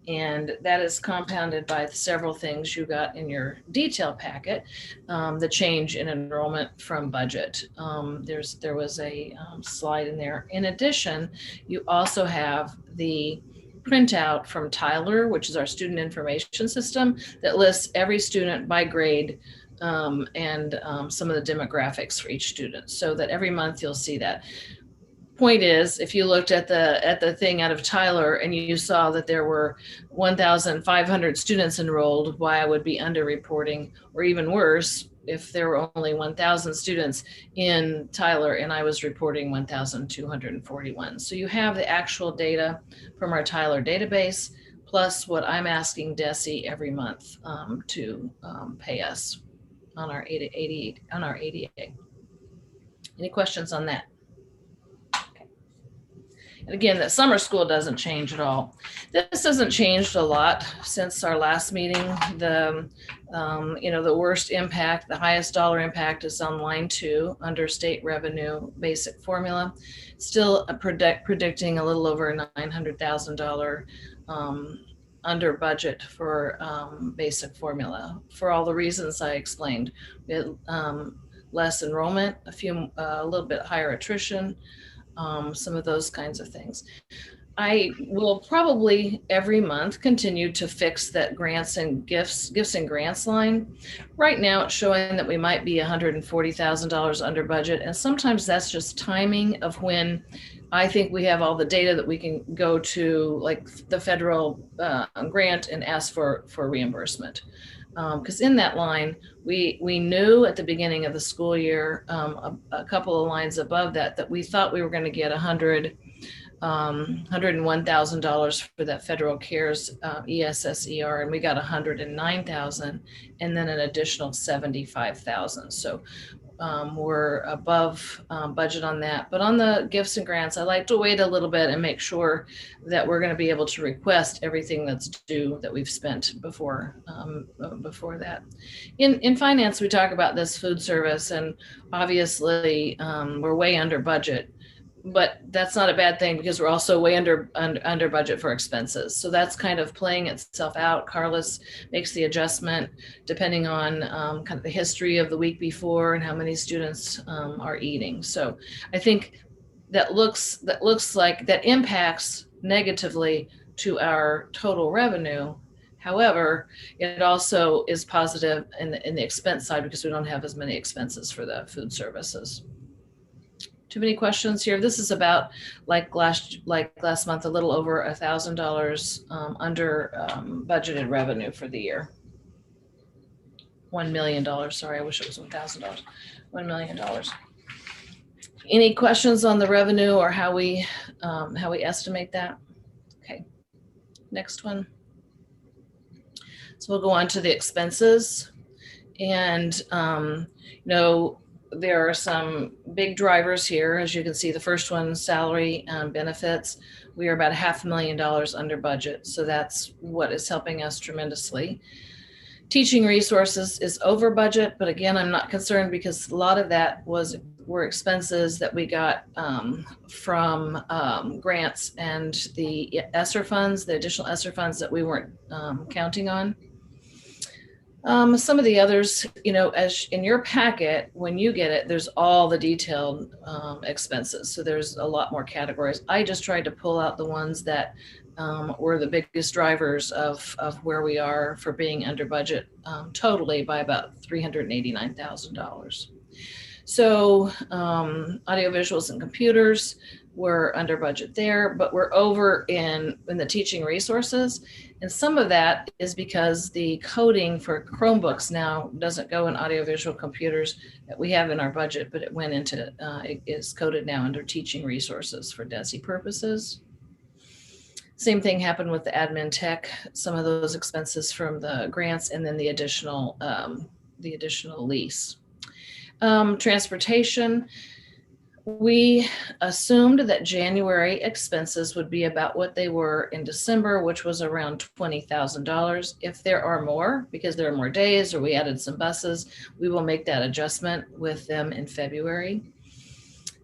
And that is compounded by several things you got in your detail packet. The change in enrollment from budget. There was a slide in there. In addition, you also have the printout from Tyler, which is our student information system that lists every student by grade and some of the demographics for each student, so that every month you'll see that. Point is, if you looked at the thing out of Tyler and you saw that there were 1,500 students enrolled, why I would be underreporting, or even worse, if there were only 1,000 students in Tyler and I was reporting 1,241. So you have the actual data from our Tyler database, plus what I'm asking DESE every month to pay us on our ADA. Any questions on that? And again, that summer school doesn't change at all. This hasn't changed a lot since our last meeting. The worst impact, the highest dollar impact is on line 2 under state revenue basic formula. Still predicting a little over $900,000 under budget for basic formula for all the reasons I explained. We had less enrollment, a little bit higher attrition, some of those kinds of things. I will probably every month continue to fix that gifts and grants line. Right now it's showing that we might be $140,000 under budget. And sometimes that's just timing of when I think we have all the data that we can go to, like the federal grant, and ask for reimbursement. Because in that line, we knew at the beginning of the school year, a couple of lines above that we thought we were going to get $101,000 for that federal CARES ESSER, and we got $109,000, and then an additional $75,000. So we're above budget on that. But on the gifts and grants, I like to wait a little bit and make sure that we're going to be able to request everything that's due that we've spent before that. In finance, we talk about this food service, and obviously we're way under budget. But that's not a bad thing because we're also way under budget for expenses. So that's kind of playing itself out. Carlos makes the adjustment depending on kind of the history of the week before and how many students are eating. So I think that looks like that impacts negatively to our total revenue. However, it also is positive in the expense side because we don't have as many expenses for the food services. Too many questions here. This is about like last month, a little over $1,000 under budgeted revenue for the year. $1 million. Sorry, I wish it was $1,000. $1 million. Any questions on the revenue or how we estimate that? Okay, next one. So we'll go on to the expenses, and there are some big drivers here. As you can see, the first one, salary and benefits. We are about $500,000 under budget. So that's what is helping us tremendously. Teaching resources is over budget, but again, I'm not concerned because a lot of that were expenses that we got from grants and the ESSER funds, the additional ESSER funds that we weren't counting on. Some of the others, as in your packet, when you get it, there's all the detailed expenses. So there's a lot more categories. I just tried to pull out the ones that were the biggest drivers of where we are for being under budget totally by about $389,000. So audiovisuals and computers were under budget there, but we're over in the teaching resources. And some of that is because the coding for Chromebooks now doesn't go in audiovisual computers that we have in our budget, but it went into, it is coded now under teaching resources for DESE purposes. Same thing happened with the admin tech, some of those expenses from the grants, and then the additional lease. Transportation, We assumed that January expenses would be about what they were in December, which was around $20,000. If there are more, because there are more days or we added some buses, we will make that adjustment with them in February.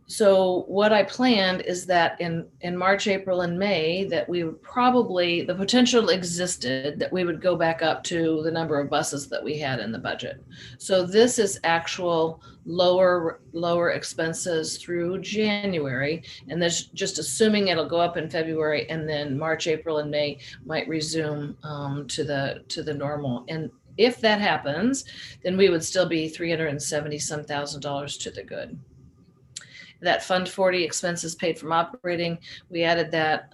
So what I planned is that in March, April, and May, that we would probably, the potential existed that we would go back up to the number of buses that we had in the budget. So this is actual lower expenses through January, and there's just assuming it'll go up in February, and then March, April, and May might resume to the normal. And if that happens, then we would still be $370,000 to the good. That Fund 40 expenses paid from operating, we added that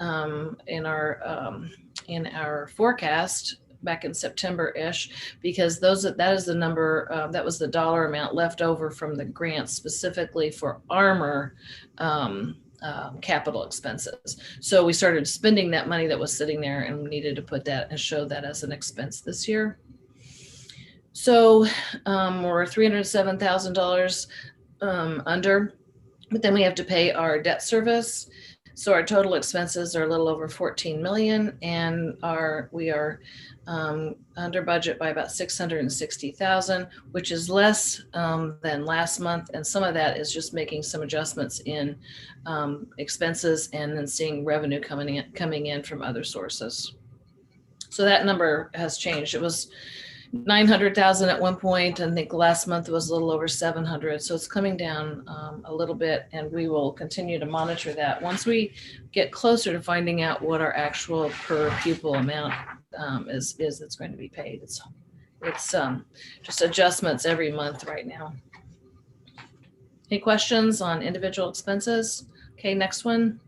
in our forecast back in September-ish, because that is the number, that was the dollar amount left over from the grant specifically for armor capital expenses. So we started spending that money that was sitting there, and we needed to put that and show that as an expense this year. So we're $307,000 under. But then we have to pay our debt service. So our total expenses are a little over 14 million, and we are under budget by about 660,000, which is less than last month. And some of that is just making some adjustments in expenses and then seeing revenue coming in from other sources. So that number has changed. It was 900,000 at one point, and I think last month it was a little over 700. So it's coming down a little bit, and we will continue to monitor that. Once we get closer to finding out what our actual per pupil amount is that's going to be paid. It's just adjustments every month right now. Any questions on individual expenses? Okay, next one.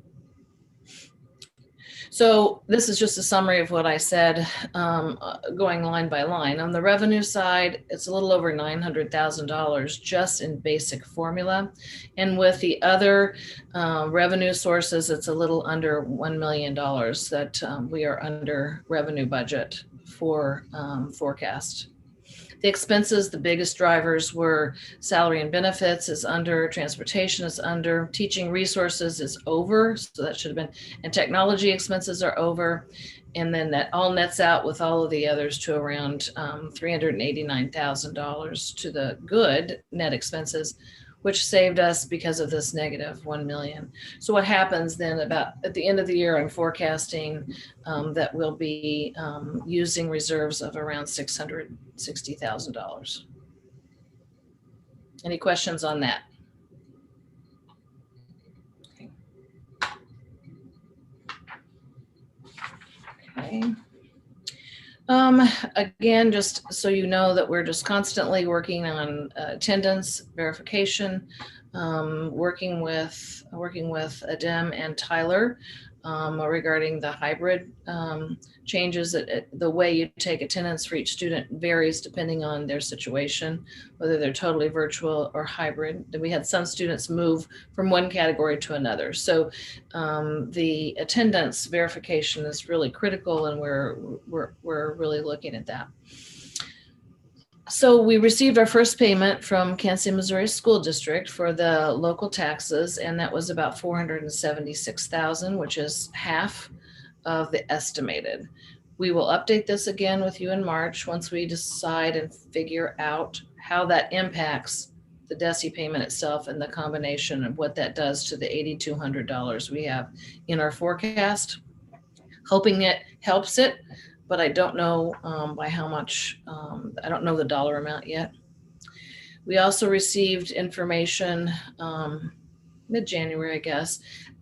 So this is just a summary of what I said, going line by line. On the revenue side, it's a little over $900,000 just in basic formula. And with the other revenue sources, it's a little under $1 million that we are under revenue budget for forecast. The expenses, the biggest drivers were salary and benefits is under, transportation is under, teaching resources is over, so that should have been, and technology expenses are over. And then that all nets out with all of the others to around $389,000 to the good net expenses, which saved us because of this negative 1 million. So what happens then about at the end of the year, I'm forecasting that we'll be using reserves of around $660,000. Any questions on that? Okay. Again, just so you know that we're just constantly working on attendance verification, working with Adem and Tyler regarding the hybrid changes. That the way you take attendance for each student varies depending on their situation, whether they're totally virtual or hybrid. We had some students move from one category to another. So the attendance verification is really critical, and we're really looking at that. So we received our first payment from Kansas City, Missouri School District for the local taxes, and that was about $476,000, which is half of the estimated. We will update this again with you in March once we decide and figure out how that impacts the DESE payment itself and the combination of what that does to the $8,200 we have in our forecast. Hoping it helps it, but I don't know by how much. I don't know the dollar amount yet. We also received information mid-January, I guess,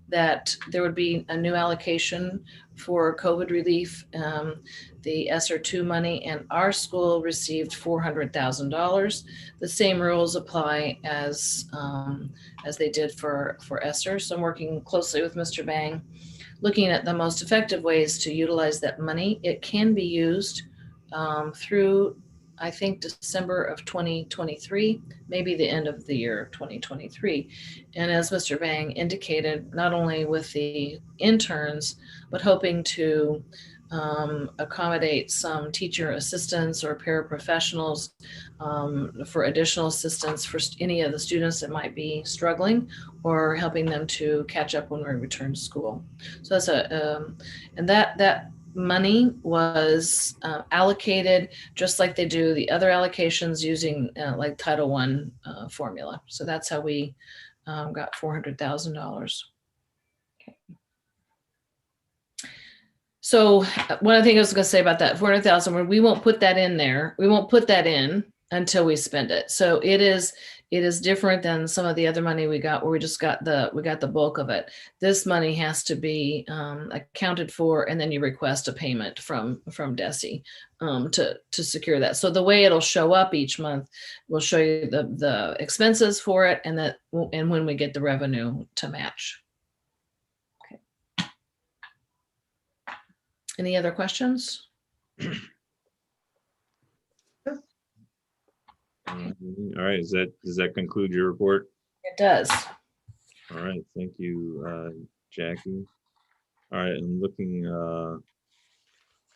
that there would be a new allocation for COVID relief, the SR2 money, and our school received $400,000. The same rules apply as they did for ESSER. So I'm working closely with Mr. Bang, looking at the most effective ways to utilize that money. It can be used through, I think, December of 2023, maybe the end of the year of 2023. And as Mr. Bang indicated, not only with the interns, but hoping to accommodate some teacher assistants or paraprofessionals for additional assistance for any of the students that might be struggling, or helping them to catch up when we return to school. So that's and that money was allocated just like they do the other allocations using like Title I formula. So that's how we got $400,000. Okay. So one thing I was going to say about that 400,000, we won't put that in there. We won't put that in until we spend it. So it is different than some of the other money we got where we got the bulk of it. This money has to be accounted for, and then you request a payment from DESE to secure that. So the way it'll show up each month, we'll show you the expenses for it, and when we get the revenue to match. Okay. Any other questions? All right, does that conclude your report? It does. All right, thank you, Jackie. All right, I'm looking,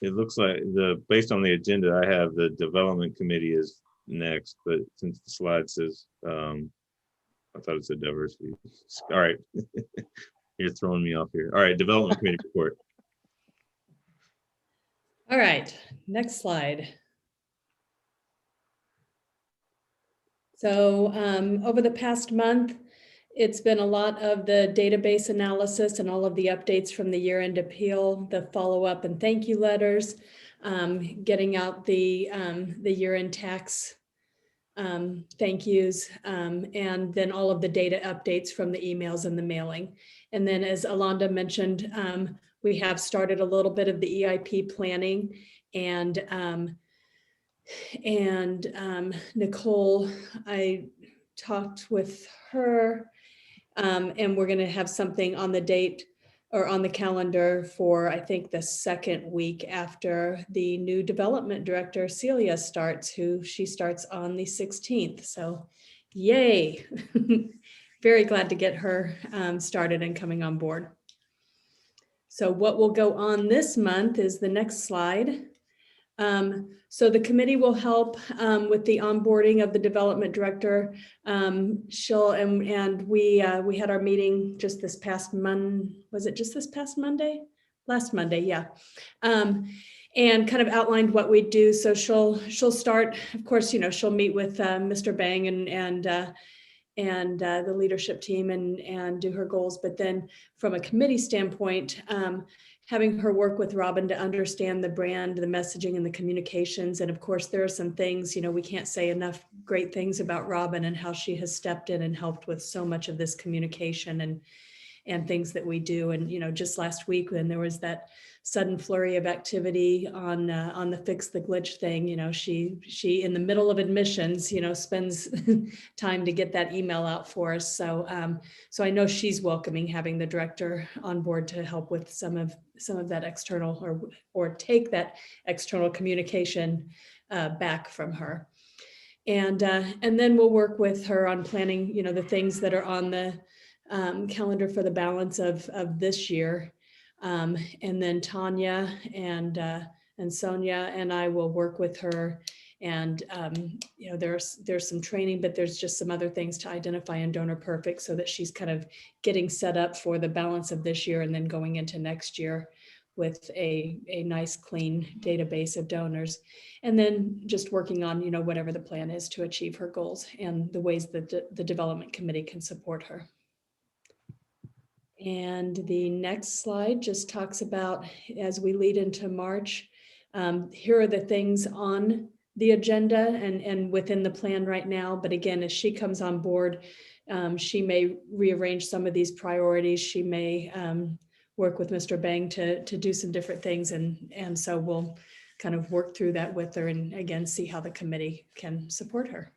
it looks like based on the agenda, I have the development committee is next, but since the slide says, I thought it said diversity. All right, you're throwing me off here. All right, development committee report. All right, next slide. So over the past month, it's been a lot of the database analysis and all of the updates from the year-end appeal, the follow-up and thank you letters, getting out the year-end tax thank yous, and then all of the data updates from the emails and the mailing. And then as Alonda mentioned, we have started a little bit of the EIP planning, and Nicole, I talked with her, and we're going to have something on the date or on the calendar for, I think, the second week after the new development director, Celia, starts, she starts on the 16th. So yay. Very glad to get her started and coming on board. So what will go on this month is the next slide. So the committee will help with the onboarding of the development director. We had our meeting just this past was it just this past Monday? Last Monday, yeah. And kind of outlined what we do. So she'll start, of course, she'll meet with Mr. Bang and the leadership team and do her goals. But then from a committee standpoint, having her work with Robin to understand the brand, the messaging, and the communications. And of course, there are some things, we can't say enough great things about Robin and how she has stepped in and helped with so much of this communication and things that we do. And, just last week when there was that sudden flurry of activity on the Fix the Glitch thing, she in the middle of admissions, spends time to get that email out for us. So I know she's welcoming having the director on board to help with some of that external or take that external communication back from her. And then we'll work with her on planning, the things that are on the calendar for the balance of this year. And then Tanya and Sonia and I will work with her. And there's some training, but there's just some other things to identify in Donor Perfect so that she's kind of getting set up for the balance of this year and then going into next year with a nice clean database of donors. And then just working on whatever the plan is to achieve her goals and the ways that the development committee can support her. And the next slide just talks about, as we lead into March, here are the things on the agenda and within the plan right now. But again, as she comes on board, she may rearrange some of these priorities. She may work with Mr. Bang to do some different things. And so we'll kind of work through that with her and again, see how the committee can support her.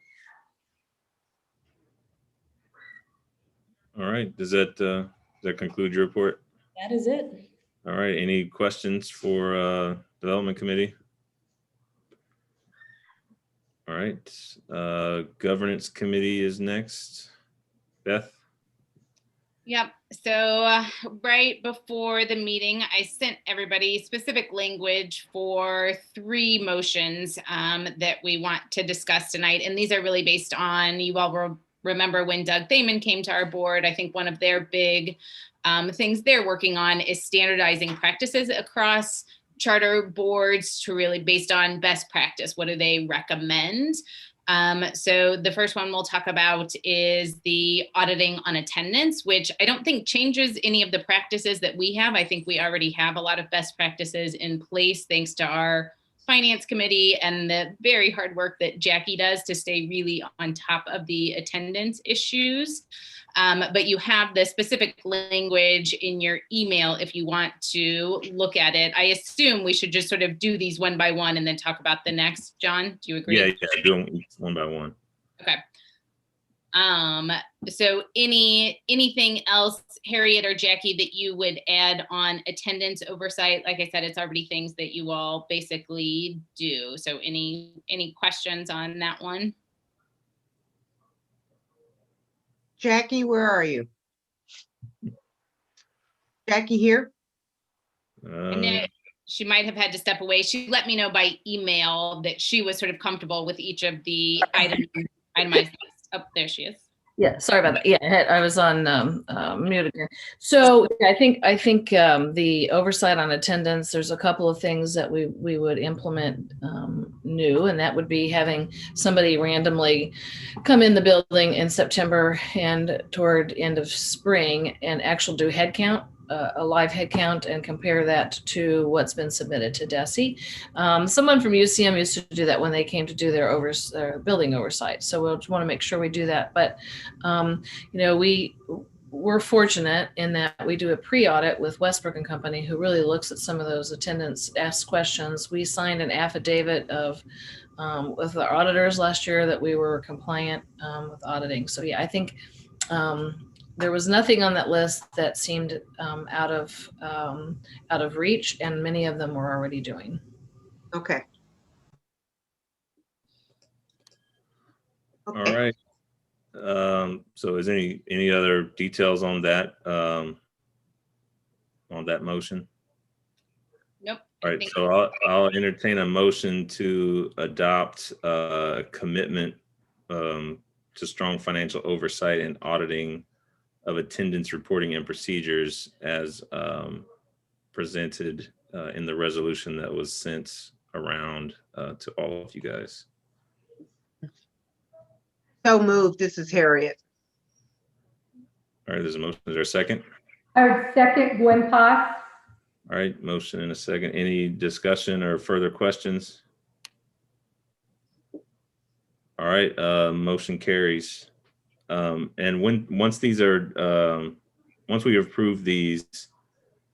All right, does that conclude your report? That is it. All right, any questions for development committee? All right, governance committee is next. Beth? Yep. So right before the meeting, I sent everybody specific language for 3 motions that we want to discuss tonight. And these are really based on, you all remember when Doug Thaman came to our board, I think one of their big things they're working on is standardizing practices across charter boards to really based on best practice. What do they recommend? So the first one we'll talk about is the auditing on attendance, which I don't think changes any of the practices that we have. I think we already have a lot of best practices in place thanks to our finance committee and the very hard work that Jackie does to stay really on top of the attendance issues. But you have the specific language in your email if you want to look at it. I assume we should just sort of do these one by one and then talk about the next. John, do you agree? Yeah, do them one by one. Okay. So anything else, Harriet or Jackie, that you would add on attendance oversight? Like I said, it's already things that you all basically do. So any questions on that one? Jackie, where are you? Jackie here? I know she might have had to step away. She let me know by email that she was sort of comfortable with each of the itemized. Oh, there she is. Yeah, sorry about that. Yeah, I was on mute again. So I think the oversight on attendance, there's a couple of things that we would implement new, and that would be having somebody randomly come in the building in September and toward end of spring and actually do head count. A live head count and compare that to what's been submitted to DESE. Someone from UCM used to do that when they came to do their building oversight. So we'll want to make sure we do that. But, we're fortunate in that we do a pre-audit with Westbrook and Company who really looks at some of those attendance, asks questions. We signed an affidavit of with our auditors last year that we were compliant with auditing. So yeah, I think there was nothing on that list that seemed out of reach, and many of them we're already doing. Okay. All right. So is any other details on that motion? Nope. All right, so I'll entertain a motion to adopt a commitment to strong financial oversight and auditing of attendance reporting and procedures as presented in the resolution that was sent around to all of you guys. So moved. This is Harriet. All right, there's a motion. Is there a second? I would second Gwen Potts. All right, motion and a second. Any discussion or further questions? All right, motion carries. And once we approve these,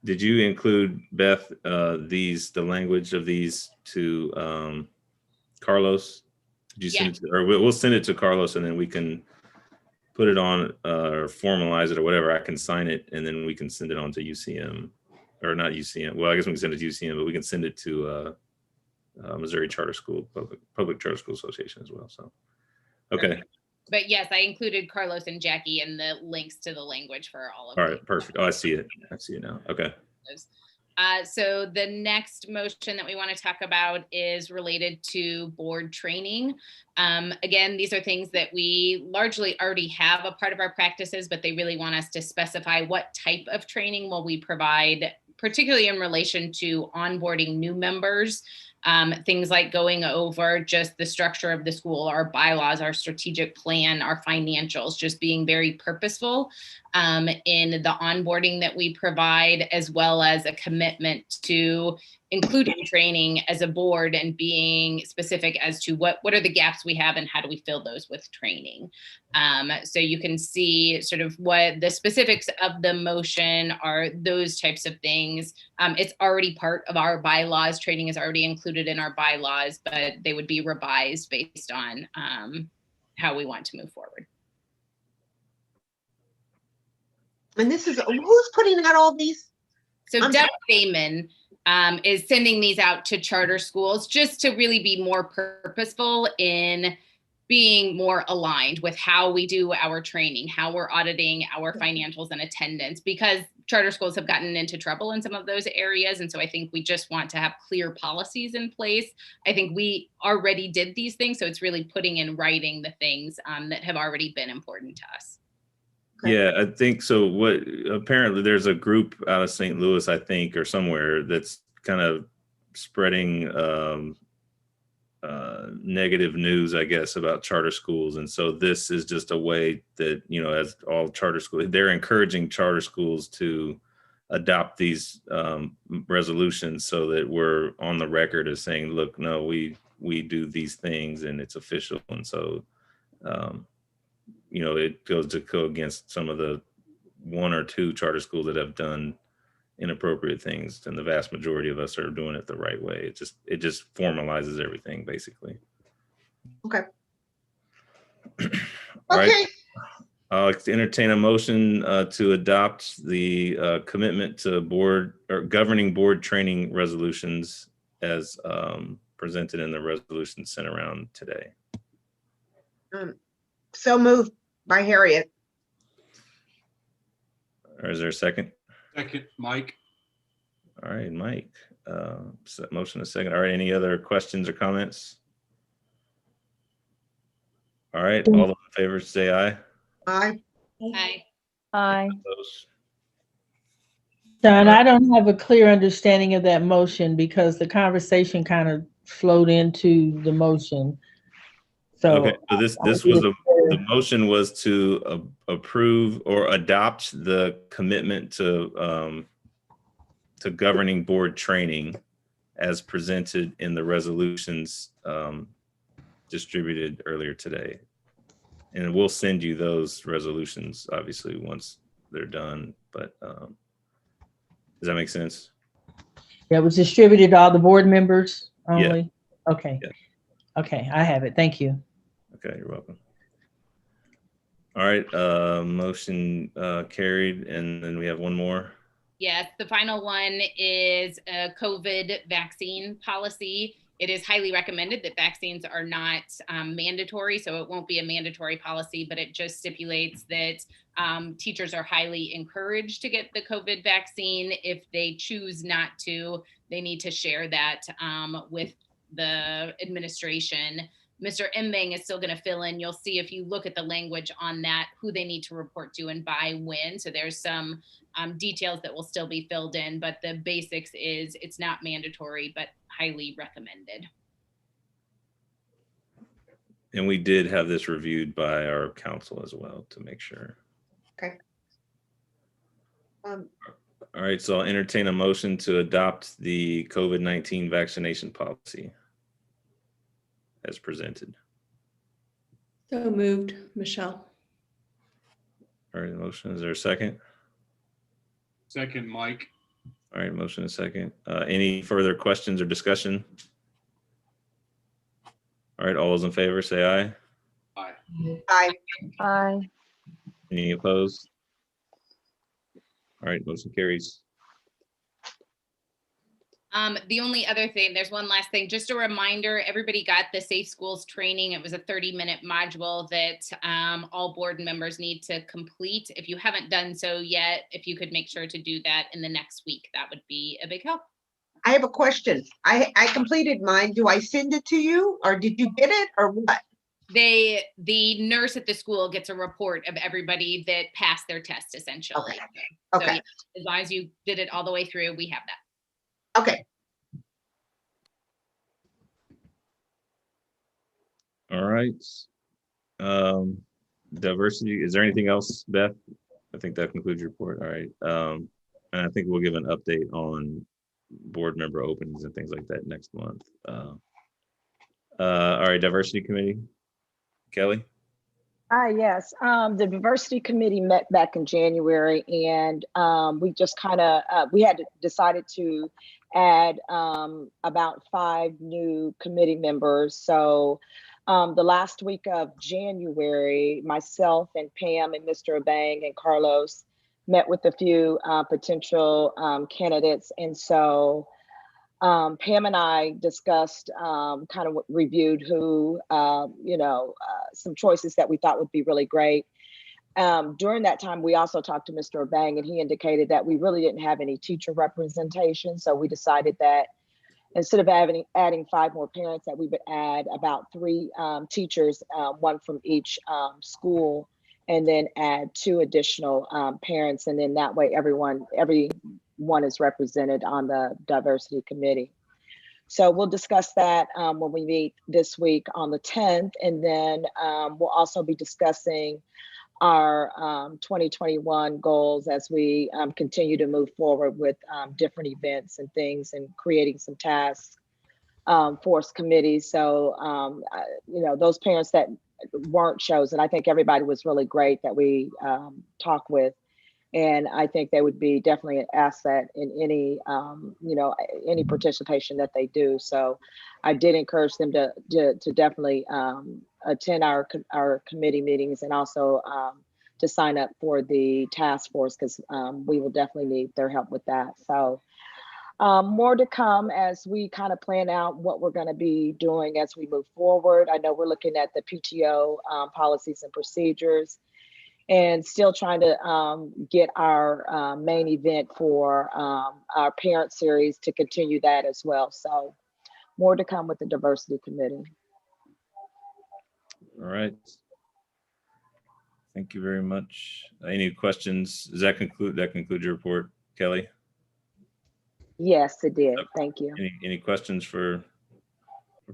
did you include, Beth, the language of these to Carlos? Did you send it to, or we'll send it to Carlos and then we can put it on or formalize it or whatever. I can sign it and then we can send it on to UCM, or not UCM. Well, I guess we can send it to UCM, but we can send it to Missouri Charter School, Public Charter School Association as well. So, okay. But yes, I included Carlos and Jackie in the links to the language for all of them. All right, perfect. Oh, I see it. I see it now. Okay. So the next motion that we want to talk about is related to board training. Again, these are things that we largely already have a part of our practices, but they really want us to specify what type of training will we provide, particularly in relation to onboarding new members. Things like going over just the structure of the school, our bylaws, our strategic plan, our financials, just being very purposeful in the onboarding that we provide, as well as a commitment to including training as a board and being specific as to what are the gaps we have and how do we fill those with training. So you can see sort of what the specifics of the motion are, those types of things. It's already part of our bylaws. Training is already included in our bylaws, but they would be revised based on how we want to move forward. And this is, who's putting out all these? So Doug Thaman is sending these out to charter schools just to really be more purposeful in being more aligned with how we do our training, how we're auditing our financials and attendance, because charter schools have gotten into trouble in some of those areas. And so I think we just want to have clear policies in place. I think we already did these things. So it's really putting in writing the things that have already been important to us. Okay. Yeah, I think so. What apparently there's a group out of St. Louis, I think, or somewhere that's kind of spreading negative news, I guess, about charter schools. And so this is just a way that, you know, as all charter schools, they're encouraging charter schools to adopt these resolutions so that we're on the record as saying, look, no, we do these things and it's official. And so, you know, it goes to go against some of the 1 or 2 charter schools that have done inappropriate things, and the vast majority of us are doing it the right way. It just formalizes everything, basically. Okay. All right. Okay. I'll entertain a motion to adopt the commitment to board or governing board training resolutions as presented in the resolution sent around today. So moved by Harriet. Or is there a second? Second, Mike. All right, Mike. Motion a second. All right, any other questions or comments? All right, all those in favor say aye. Aye. Aye. Aye. Opposed? John, I don't have a clear understanding of that motion because the conversation kind of flowed into the motion. So Okay, so this was the motion was to approve or adopt the commitment to governing board training as presented in the resolutions distributed earlier today. And we'll send you those resolutions, obviously, once they're done. But does that make sense? That was distributed to all the board members only? Yeah. Okay. Yeah. Okay, I have it. Thank you. Okay, you're welcome. All right, motion carried, and then we have one more. Yes, the final one is a COVID vaccine policy. It is highly recommended that vaccines are not mandatory, so it won't be a mandatory policy, but it just stipulates that teachers are highly encouraged to get the COVID vaccine. If they choose not to, they need to share that with the administration. Mr. Mbang is still going to fill in. You'll see if you look at the language on that, who they need to report to and by when. So there's some details that will still be filled in, but the basics is it's not mandatory, but highly recommended. And we did have this reviewed by our council as well to make sure. Okay. All right, so I'll entertain a motion to adopt the COVID-19 vaccination policy as presented. So moved, Michelle. All right, motion, is there a second? Second, Mike. All right, motion is second. Any further questions or discussion? All right, all those in favor say aye. Aye. Aye. Aye. Any opposed? All right, motion carries. The only other thing, there's one last thing, just a reminder, everybody got the Safe Schools training. It was a 30-minute module that all board members need to complete. If you haven't done so yet, if you could make sure to do that in the next week, that would be a big help. I have a question. I completed mine. Do I send it to you or did you get it or what? The nurse at the school gets a report of everybody that passed their test, essentially. Okay. So Okay. yeah, as long as you did it all the way through, we have that. Okay. All right. Diversity, is there anything else, Beth? I think that concludes your report. All right. And I think we'll give an update on board member openings and things like that next month. All right, diversity committee. Kelly? Yes, the diversity committee met back in January, and we just kind of we had decided to add about 5 new committee members. So the last week of January, myself and Pam and Mr. Abang and Carlos met with a few potential candidates, and so Pam and I discussed, kind of reviewed who, some choices that we thought would be really great. During that time, we also talked to Mr. Bang, and he indicated that we really didn't have any teacher representation. So we decided that instead of adding 5 more parents, that we would add about 3 teachers, 1 from each school, and then add 2 additional parents. And then that way, everyone is represented on the diversity committee. So we'll discuss that when we meet this week on the 10th. And then we'll also be discussing our 2021 goals as we continue to move forward with different events and things, and creating some task force committees. So, those parents that weren't chosen, I think everybody was really great that we talked with. And I think they would be definitely an asset in any, any participation that they do. So I did encourage them to definitely attend our committee meetings, and also to sign up for the task force, because we will definitely need their help with that. So more to come as we kind of plan out what we're going to be doing as we move forward. I know we're looking at the PTO policies and procedures, and still trying to get our main event for our parent series to continue that as well. So more to come with the diversity committee. All right. Thank you very much. Any questions? Does that conclude your report, Kelly? Yes, it did. Okay. Thank you. Any questions for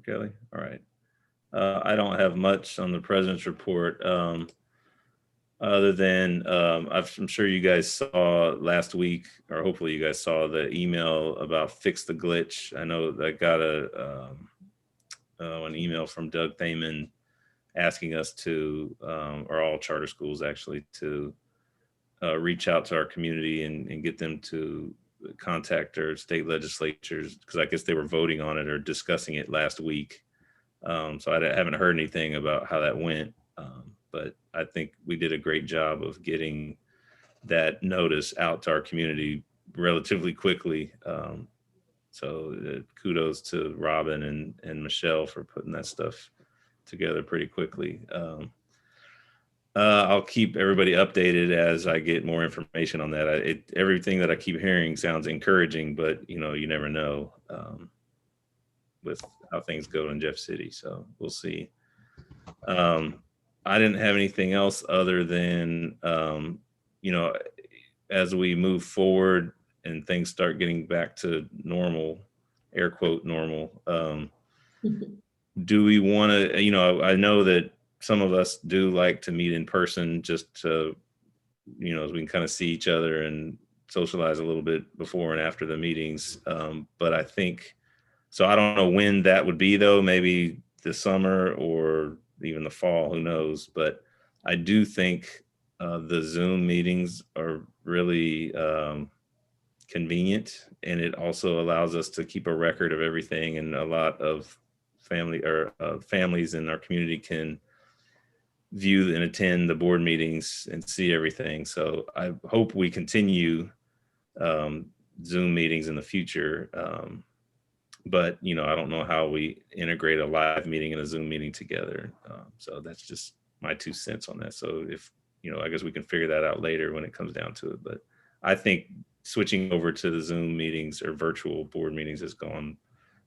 Kelly? All right. I don't have much on the president's report. Other than I'm sure you guys saw last week, or hopefully you guys saw the email about fix the glitch. I know I got an email from Doug Thaman asking us to, or all charter schools actually, to reach out to our community and get them to contact their state legislatures, because I guess they were voting on it or discussing it last week. So I haven't heard anything about how that went. But I think we did a great job of getting that notice out to our community relatively quickly. So kudos to Robin and Michelle for putting that stuff together pretty quickly. I'll keep everybody updated as I get more information on that. Everything that I keep hearing sounds encouraging, but you never know with how things go in Jeff City. So we'll see. I didn't have anything else other than, as we move forward and things start getting back to normal, air quote normal, do we want to, I know that some of us do like to meet in person just to, as we can kind of see each other and socialize a little bit before and after the meetings. But I think, so I don't know when that would be though, maybe the summer or even the fall, who knows? But I do think the Zoom meetings are really convenient, and it also allows us to keep a record of everything, and a lot of families in our community can view and attend the board meetings and see everything. So I hope we continue Zoom meetings in the future. But, I don't know how we integrate a live meeting and a Zoom meeting together. So that's just my 2 cents on that. So if, I guess we can figure that out later when it comes down to it. But I think switching over to the Zoom meetings or virtual board meetings has gone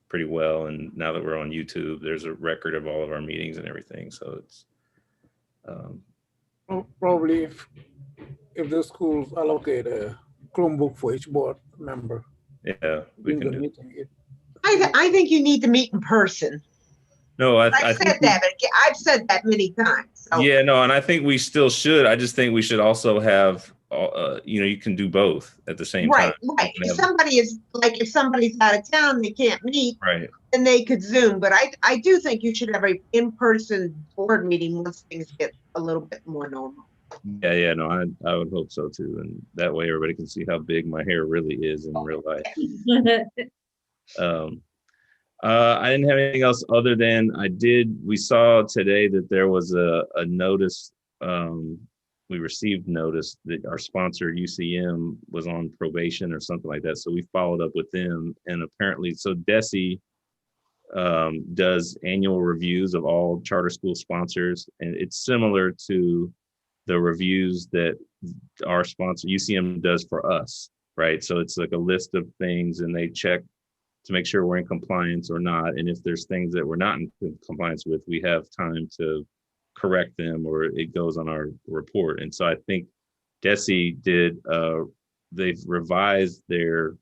pretty well. And now that we're on YouTube, there's a record of all of our meetings and everything. So it's probably if the schools allocate a Chromebook for each board member. Yeah, we can do. I think you need to meet in person. No, I've said that many times. So. Yeah, no, and I think we still should. I just think we should also have, you can do both at the same time. Right. If somebody's out of town, they can't meet. Right. Then they could Zoom. But I do think you should have an in-person board meeting once things get a little bit more normal. Yeah, no, I would hope so too, and that way everybody can see how big my hair really is in real life. I didn't have anything else other than we saw today that there was a notice we received notice that our sponsor UCM was on probation or something like that. So we followed up with them, and apparently, so DESE does annual reviews of all charter school sponsors, and it's similar to the reviews that our sponsor UCM does for us, right? So it's like a list of things, and they check to make sure we're in compliance or not. And if there's things that we're not in compliance with, we have time to correct them, or it goes on our report. And so I think DESE did, they've revised their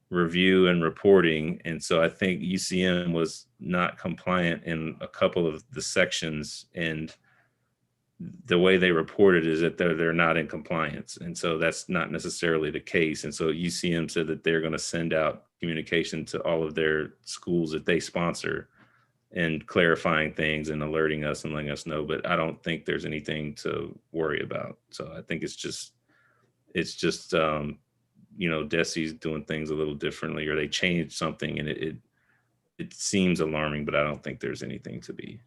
review and reporting. And so I think UCM was not compliant in a couple of the sections, and the way they reported is that they're not in compliance. And so that's not necessarily the case. And so UCM said that they're going to send out communication to all of their schools that they sponsor, and clarifying things and alerting us and letting us know. But I don't think there's anything to worry about. So I think it's just DESE's doing things a little differently, or they changed something, and it seems alarming, but I don't think there's anything to be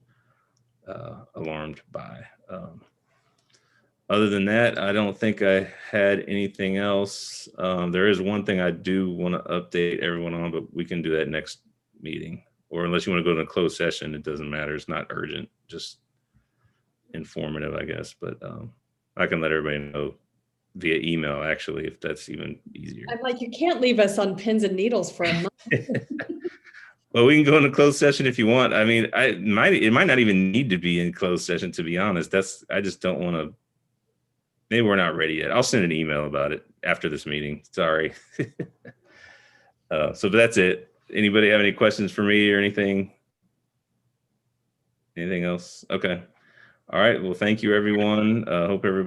alarmed by. Other than that, I don't think I had anything else. There is one thing I do want to update everyone on, but we can do that next meeting. Or unless you want to go to a closed session, it doesn't matter. It's not urgent, just informative, I guess. But I can let everybody know via email, actually, if that's even easier. I'm like, you can't leave us on pins and needles for a month. Well, we can go into closed session if you want. I mean, it might not even need to be in closed session, to be honest. I just don't want to. Maybe we're not ready yet. I'll send an email about it after this meeting. Sorry. So that's it. Anybody have any questions for me or anything? Anything else? Okay. All right. Well, thank you, everyone. Hope everybody